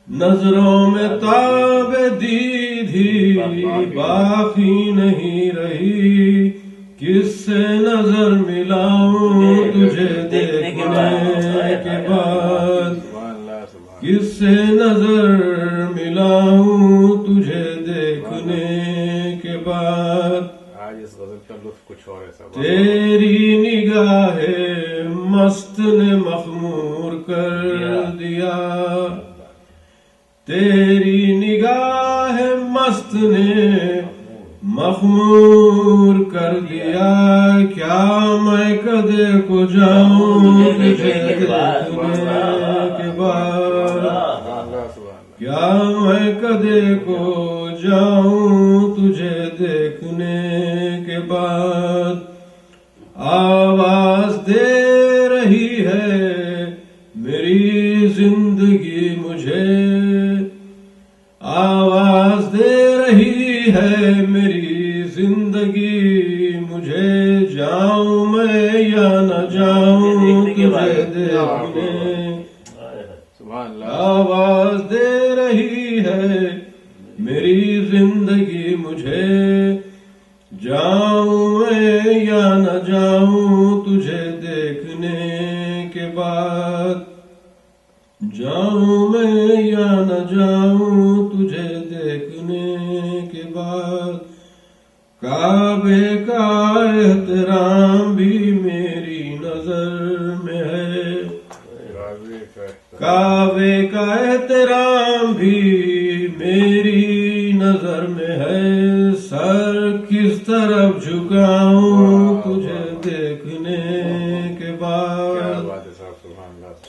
نظروں میں تاب دید ہی باقی نہیں رہی، کس سے نظر ملاؤں تجھے دیکھنے کے بعد، کس سے نظر ملاؤں تجھے دیکھنے کے بعد، کچھ اور ایسا. تیری نگاہ مست نے مخمور کر دیا، تیری نگاہ مست نے مخمور کر دیا. کیا میں کدے کو جاؤں تجھے دیکھنے کے بعد، کیا میں کدے کو جاؤں تجھے دیکھنے کے بعد. آواز دے رہی ہے میری زندگی مجھے، آواز دے رہی ہے میری زندگی مجھے. جاؤں میں یا نہ جاؤں تجھے دیکھنے، آواز دے رہی ہے میری زندگی مجھے. جاؤں میں یا نہ جاؤں تجھے دیکھنے کے بعد، جاؤں میں یا نہ جاؤں تجھے دیکھنے کے بعد. کعبے کا احترام بھی میری نظر میں ہے، کعبے کا احترام بھی میری نظر میں ہے. سر کس طرف جھکاؤں تجھے دیکھنے کے بعد،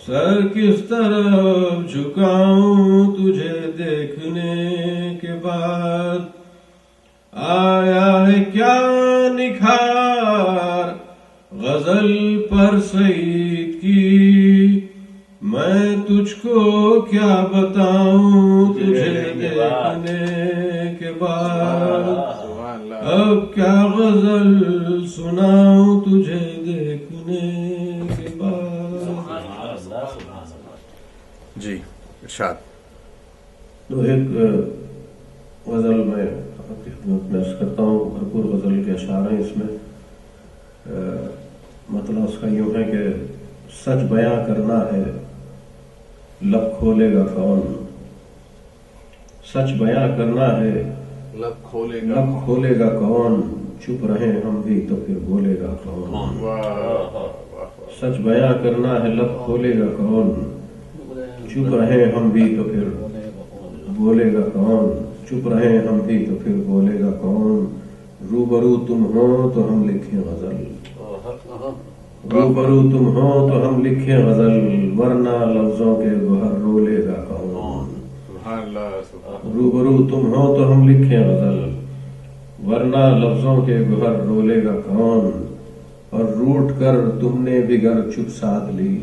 سر کس طرف جھکاؤں تجھے دیکھنے کے بعد. آیا ہے کیا نکھار غزل پر سعید کی، میں تجھ کو کیا بتاؤں تجھے دیکھنے کے بعد. اب کیا غزل سناؤں تجھے دیکھنے کے بعد. جی ارشاد. تو ایک غزل میں آپ کی خدمت میں عرض کرتا ہوں. بھرپور غزل کے اشعار ہیں اس میں. مطلب اس کا یوں ہے کہ سچ بیاں کرنا ہے لب کھولے گا کون، سچ بیاں کرنا ہے لب کھولے گا کون. چپ رہے ہم بھی تو پھر بولے گا کون. سچ بیاں کرنا ہے لب کھولے گا کون، چپ رہے ہم بھی تو پھر بولے گا کون. چپ رہے ہم بھی تو پھر بولے گا کون. روبرو تم ہو تو ہم لکھیں غزل، روبرو تم ہو تو ہم لکھیں غزل، ورنہ لفظوں کے گوہر رولے گا کون. روبرو تم ہو تو ہم لکھیں غزل، ورنہ لفظوں کے گوہر رولے گا کون. اور روٹ کر تم نے بھی گر چپ سادھ لی،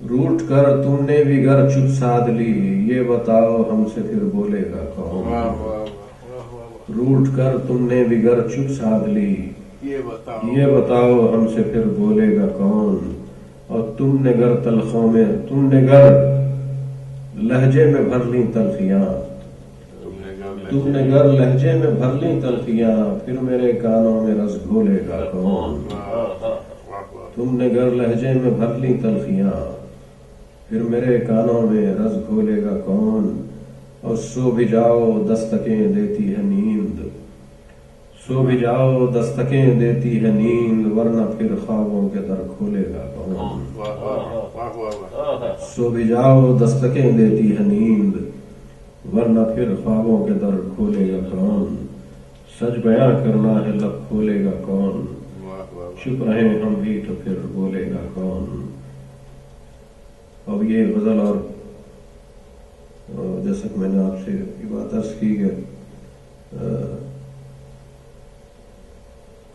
روٹ کر تم نے بھی گر چپ سادھ لی، یہ بتاؤ ہم سے پھر بولے گا کون. روٹ کر تم نے بھی گر چپ سادھ لی، یہ بتاؤ ہم سے پھر بولے گا کون. اور تم نے گر تلخوں میں، تم نے گر لہجے میں بھر لی تلخیاں، تم نے گر لہجے میں بھر لی تلخیاں، پھر میرے کانوں میں رس گھولے گا کون. تم نے گر لہجے میں بھر لی تلخیاں، پھر میرے کانوں میں رس گھولے گا کون. اور سو بھی جاؤ دستکیں دیتی ہے نیند، سو بھی جاؤ دستکیں دیتی ہے نیند، ورنہ پھر خوابوں کے در کھولے گا کون. سو بھی جاؤ دستکیں دیتی ہے نیند، ورنہ پھر خوابوں کے در کھولے گا کون. سچ بیاں کرنا ہے لب کھولے گا کون، چپ رہے ہم بھی تو پھر بولے گا کون. اب یہ غزل، اور جیسا کہ میں نے آپ سے یہ بات عرض کی کہ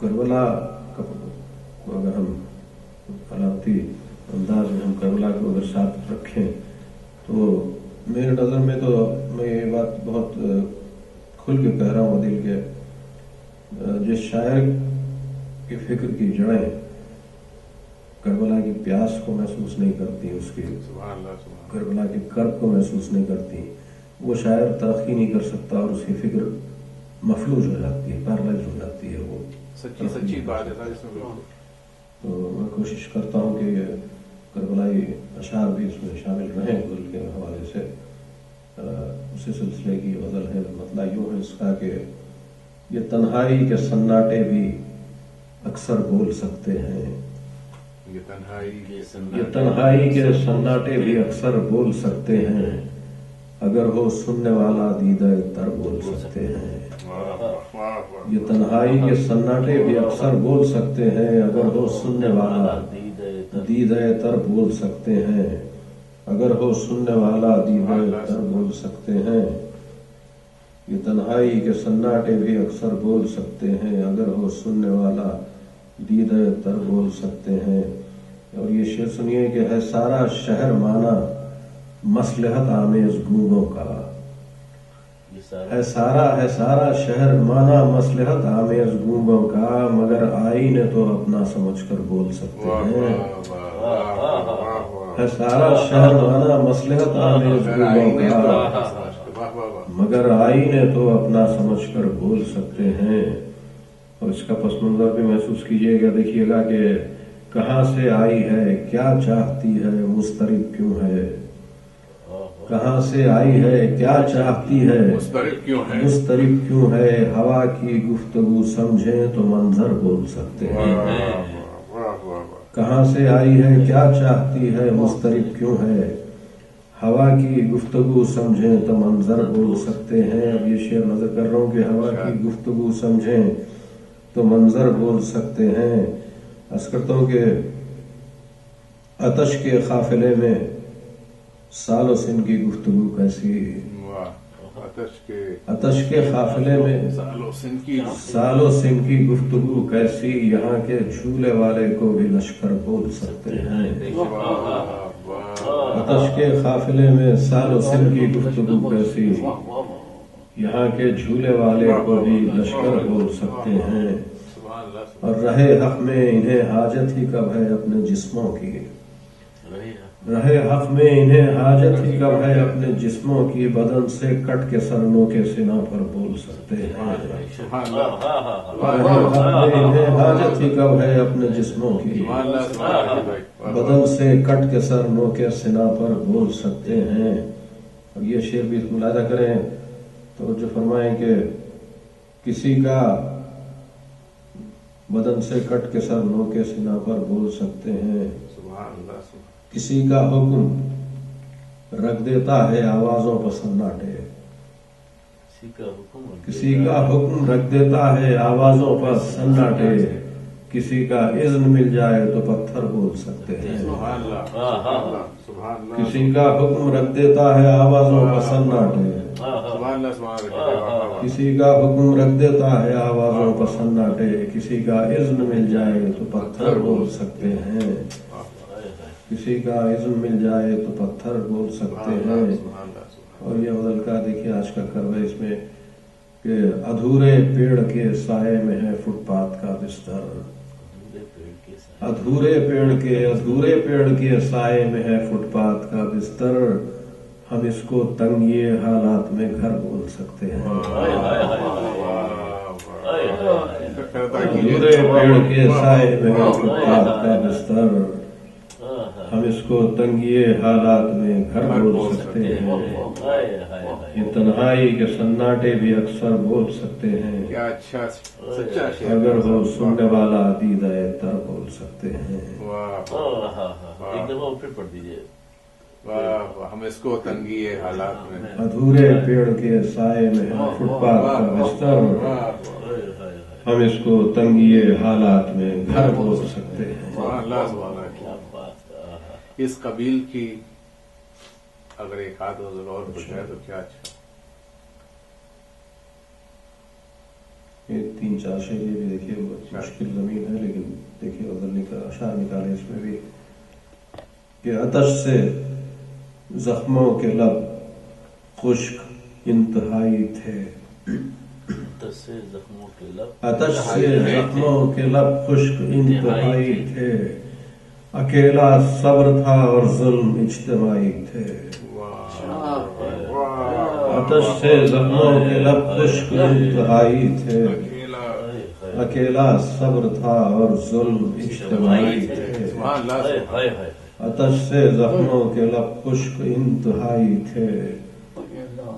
کربلا کا اگر ہم حالتی انداز میں ہم کربلا کو اگر ساتھ رکھیں تو میرے نظر میں تو میں یہ بات بہت کھل کے کہہ رہا ہوں دل کے، جس شاعر کی فکر کی جڑیں کربلا کی پیاس کو محسوس نہیں کرتی، اس کی کربلا کی کرب کو محسوس نہیں کرتی، وہ شاعر ترقی نہیں کر سکتا اور اس کی فکر مفلوج ہو جاتی ہے، پیرالائز ہو جاتی ہے. وہ سچی بات ہے. تو میں کوشش کرتا ہوں کہ یہ کربلائی اشعار بھی اس میں شامل رہیں غزل کے حوالے سے. اسی سلسلے کی غزل ہے. مطلب یوں ہے اس کا کہ یہ تنہائی کے سناٹے بھی اکثر بول سکتے ہیں، یہ تنہائی یہ تنہائی کے سناٹے بھی اکثر بول سکتے ہیں، اگر ہو سننے والا دیدہ تر بول سکتے ہیں۔ یہ تنہائی کے سناٹے بھی اکثر بول سکتے ہیں، اگر ہو سننے والا دیدہ تر بول سکتے ہیں، اگر ہو سننے والا دیدہ تر بول سکتے ہیں۔ یہ تنہائی کے سناٹے بھی اکثر بول سکتے ہیں، اگر ہو سننے والا دیدہ تر بول سکتے ہیں۔ اور یہ شعر سنیے کہ ہے سارا شہر مانا مصلحت آمیز گونگوں کا، ہے سارا شہر مانا مصلحت آمیز گونگوں کا، مگر آئینے تو اپنا سمجھ کر بول سکتے ہیں۔ ہے سارا شہر مانا مصلحت آمیز گونگوں کا، مگر آئینے تو اپنا سمجھ کر بول سکتے ہیں۔ اور اس کا پس منظر بھی محسوس کیجئے گا، دیکھیے گا کہ کہاں سے آئی ہے، کیا چاہتی ہے، مضطرب کیوں ہے، کہاں سے آئی ہے، کیا چاہتی ہے، مضطرب کیوں ہے، ہوا کی گفتگو سمجھیں تو منظر بول سکتے ہیں۔ کہاں سے آئی ہے، کیا چاہتی ہے، مضطرب کیوں ہے، ہوا کی گفتگو سمجھیں تو منظر بول سکتے ہیں۔ اب یہ شعر نظر کر رہا ہوں کہ ہوا کی گفتگو سمجھیں تو منظر بول سکتے ہیں۔ عرض کرتا ہوں کہ آتش کے قافلے میں سال و سن کی گفتگو کیسی، آتش کے قافلے میں سال و سن کی گفتگو کیسی، یہاں کے جھولے والے کو بھی لشکر بول سکتے ہیں۔ آتش کے قافلے میں سال و سن کی گفتگو کیسی، یہاں کے جھولے والے کو بھی لشکر بول سکتے ہیں۔ اور رہے حق میں انہیں حاجت ہی کب ہے اپنے جسموں کی، رہے حق میں انہیں حاجت ہی کب ہے اپنے جسموں کی، بدن سے کٹ کے سرنوں کے سنا پر بول سکتے ہیں۔ رہے حق میں انہیں حاجت ہی کب ہے اپنے جسموں کی، بدن سے کٹ کے سرنوں کے سنا پر بول سکتے ہیں۔ اور یہ شعر بھی ملاحظہ کریں تو جو فرمائیں کہ کسی کا بدن سے کٹ کے سر نو کے سنا پر بول سکتے ہیں، کسی کا حکم رکھ دیتا ہے آوازوں پر سناٹے، کسی کا حکم رکھ دیتا ہے آوازوں پر سناٹے، کسی کا اذن مل جائے تو پتھر بول سکتے ہیں۔ کسی کا حکم رکھ دیتا ہے آوازوں پر سناٹے، کسی کا حکم رکھ دیتا ہے آوازوں پر سناٹے، کسی کا اذن مل جائے تو پتھر بول سکتے ہیں، کسی کا اذن مل جائے تو پتھر بول سکتے ہیں۔ اور یہ غزل کا دیکھیے آج کا کرو اس میں کہ ادھورے پیڑ کے سائے میں ہے فٹ پاتھ کا بستر، ادھورے پیڑ کے سائے میں ہے فٹ پاتھ کا بستر، ہم اس کو تنگی حالات میں گھر بول سکتے ہیں۔ ادھورے پیڑ کے سائے میں ہے فٹ پاتھ کا بستر، ہم اس کو تنگی حالات میں گھر بول سکتے ہیں۔ یہ تنہائی کے سناٹے بھی اکثر بول سکتے ہیں، اگر ہو سننے والا دیدہ تر بول سکتے ہیں۔ ایک دفعہ پھر پڑھ دیجیے۔ ہم اس کو تنگی حالات میں، ادھورے پیڑ کے سائے میں ہے فٹ پاتھ کا بستر، ہم اس کو تنگی حالات میں گھر بول سکتے ہیں۔ اس قبیل کی اگر ایک آدھ غزل اور بچائے تو کیا اچھا۔ یہ 3-4 شعر یہ بھی دیکھیے مشکل زمین ہے، لیکن دیکھیے غزل اشعار نکالے اس میں بھی کہ آتش سے زخموں کے لب خشک انتہائی تھے، آتش سے زخموں کے لب، آتش سے زخموں کے لب خشک انتہائی تھے، اکیلا صبر تھا اور ظلم اجتماعی تھے۔ آتش سے زخموں کے لب خشک انتہائی تھے، اکیلا صبر تھا اور ظلم اجتماعی تھے۔ آتش سے زخموں کے لب خشک انتہائی تھے،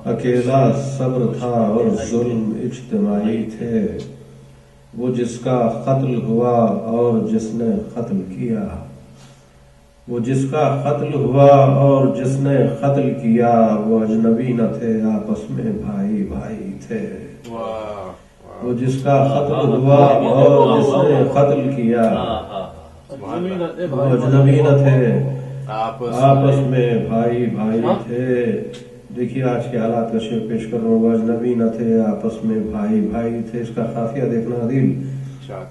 اکیلا صبر تھا اور ظلم اجتماعی تھے، وہ جس کا قتل ہوا اور جس نے قتل کیا، وہ جس کا قتل ہوا اور جس نے قتل کیا، وہ اجنبی نہ تھے آپس میں بھائی بھائی تھے۔ وہ جس کا قتل ہوا اور جس نے قتل کیا، وہ اجنبی نہ تھے آپس میں بھائی بھائی تھے۔ دیکھیے آج کے حالات کا شعر پیش کر رہا ہوں۔ وہ اجنبی نہ تھے آپس میں بھائی بھائی تھے، اس کا قافیہ دیکھنا عدیل۔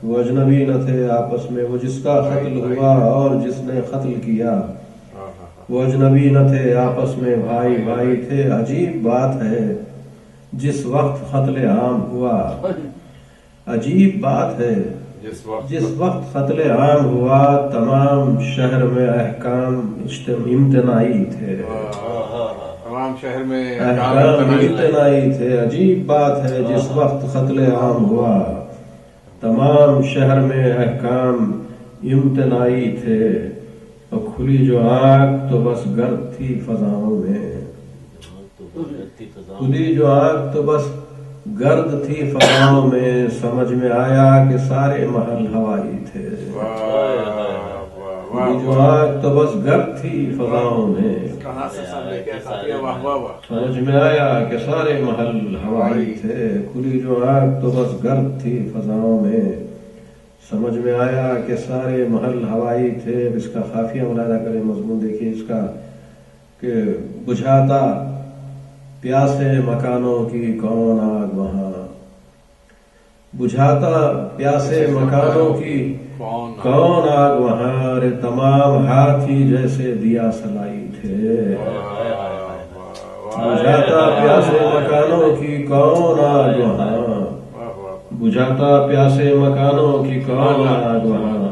وہ اجنبی نہ تھے آپس میں، وہ جس کا قتل ہوا اور جس نے قتل کیا، وہ اجنبی نہ تھے آپس میں بھائی بھائی تھے۔ عجیب بات ہے جس وقت قتل عام ہوا، عجیب بات ہے جس وقت قتل عام ہوا، تمام شہر میں احکام امتناعی تھے، تمام شہر میں احکام امتناعی تھے۔ عجیب بات ہے جس وقت قتل عام ہوا، تمام شہر میں احکام امتناعی تھے، اور کھلی جو آنکھ تو بس گرد تھی فضاؤں میں، کھلی جو آنکھ تو بس گرد تھی فضاؤں میں، سمجھ میں آیا کہ سارے محل ہوائی تھے۔ کھلی جو آنکھ تو بس گرد تھی فضاؤں میں، سمجھ میں آیا کہ سارے محل ہوائی تھے۔ کھلی جو آنکھ تو بس گرد تھی فضاؤں میں، سمجھ میں آیا کہ سارے محل ہوائی تھے۔ اب اس کا قافیہ ملاحظہ کریں، مضمون دیکھیے اس کا کہ بجھاتا پیاسے مکانوں کی کون آگ وہاں، بجھاتا پیاسے مکانوں کی کون آگ وہاں، رے تمام ہاتھی جیسے دیا سلائی تھے۔ بجھاتا پیاسے مکانوں کی کون آگ وہاں، بجھاتا پیاسے مکانوں کی کون آگ وہاں،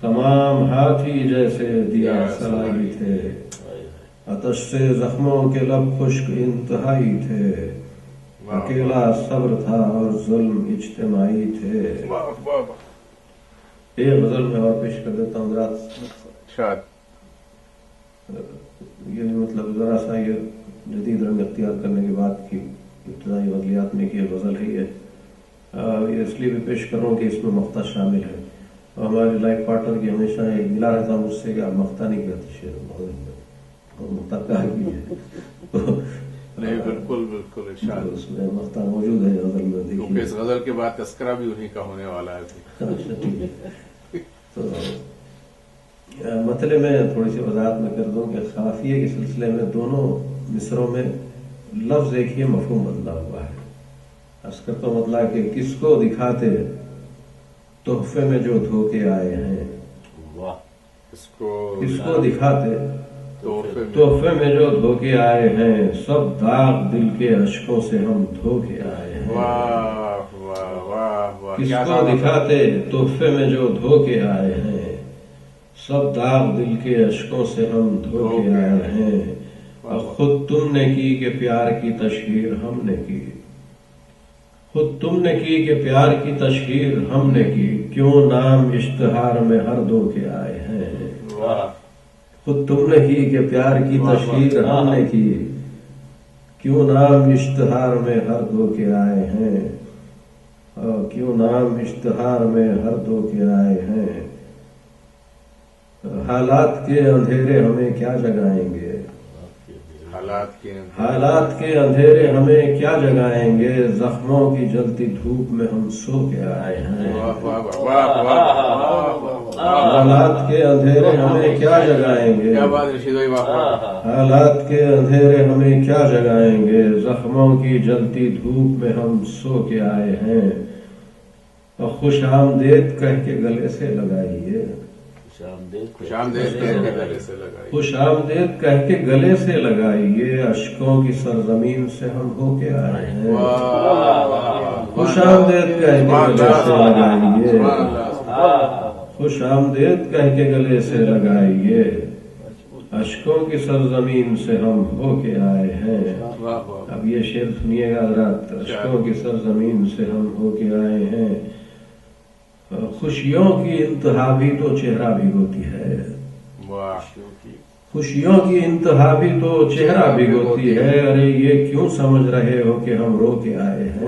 تمام ہاتھی جیسے دیا سلائی تھے۔ آتش سے زخموں کے لب خشک انتہائی تھے، اکیلا صبر تھا اور ظلم اجتماعی تھے۔ ایک غزل میں اور پیش کر دیتا ہوں حضرات، یہ مطلب ذرا سا یہ جدید رنگ اختیار کرنے کے بعد کی ابتدائی غزلیات میں کی غزل ہے یہ اس لیے بھی پیش کر رہا ہوں کہ اس میں مقطع شامل ہے، اور ہمارے لائف پارٹنر کی ہمیشہ ایک ملا رہتا مجھ سے کہ آپ مقطع نہیں کرتے، شعر مقطع کہا کیجیے، نہیں بالکل بالکل ارشاد، اس میں مقطع موجود ہے غزل میں، کیونکہ اس غزل کے بعد تذکرہ بھی انہی کا ہونے والا ہے۔ تو مطلب میں تھوڑی سی وضاحت میں کر دوں کہ قافیے کے سلسلے میں دونوں مصروں میں لفظ ایک ہی مفہوم بدلا ہوا ہے۔ عرض کرتا ہوں مطلب کہ کس کو دکھاتے تحفے میں جو دھوکے آئے ہیں، اس کو دکھاتے تحفے میں جو دھوکے آئے ہیں، سب داغ دل کے اشکوں سے ہم دھوکے آئے ہیں۔ کس کو دکھاتے تحفے میں جو دھوکے آئے ہیں، سب داغ دل کے اشکوں سے ہم دھوکے آئے ہیں، اور خود تم نے کی کہ پیار کی تشہیر ہم نے کی، خود تم نے کی کہ پیار کی تشہیر ہم نے کی، کیوں نام اشتہار میں ہر دھوکے آئے ہیں۔ خود تم نے کی کہ پیار کی تشہیر ہم نے کی، کیوں نام اشتہار میں ہر دھوکے آئے ہیں، کیوں نام اشتہار میں ہر دھوکے آئے ہیں۔ حالات کے اندھیرے ہمیں کیا جگائیں گے، حالات کے اندھیرے ہمیں کیا جگائیں گے، زخموں کی جلتی دھوپ میں ہم سو کے آئے ہیں۔ حالات کے اندھیرے ہمیں کیا جگائیں گے، حالات کے اندھیرے ہمیں کیا جگائیں گے، زخموں کی جلتی دھوپ میں ہم سو کے آئے ہیں، اور خوش آمدید کہہ کے گلے سے لگائیے، خوش آمدید کہہ کے گلے سے لگائیے، اشکوں کی سرزمین سے ہم ہو کے آئے ہیں۔ خوش آمدید کہہ کے گلے سے لگائیے، خوش آمدید کہہ کے گلے سے لگائیے، اشکوں کی سرزمین سے ہم ہو کے آئے ہیں۔ اب یہ شعر سنیے گا حضرات، اشکوں کی سرزمین سے ہم ہو کے آئے ہیں، خوشیوں کی انتہا بھی تو چہرہ بھی ہوتی ہے، خوشیوں کی انتہا بھی تو چہرہ بھی ہوتی ہے، ارے یہ کیوں سمجھ رہے ہو کہ ہم رو کے آئے ہیں،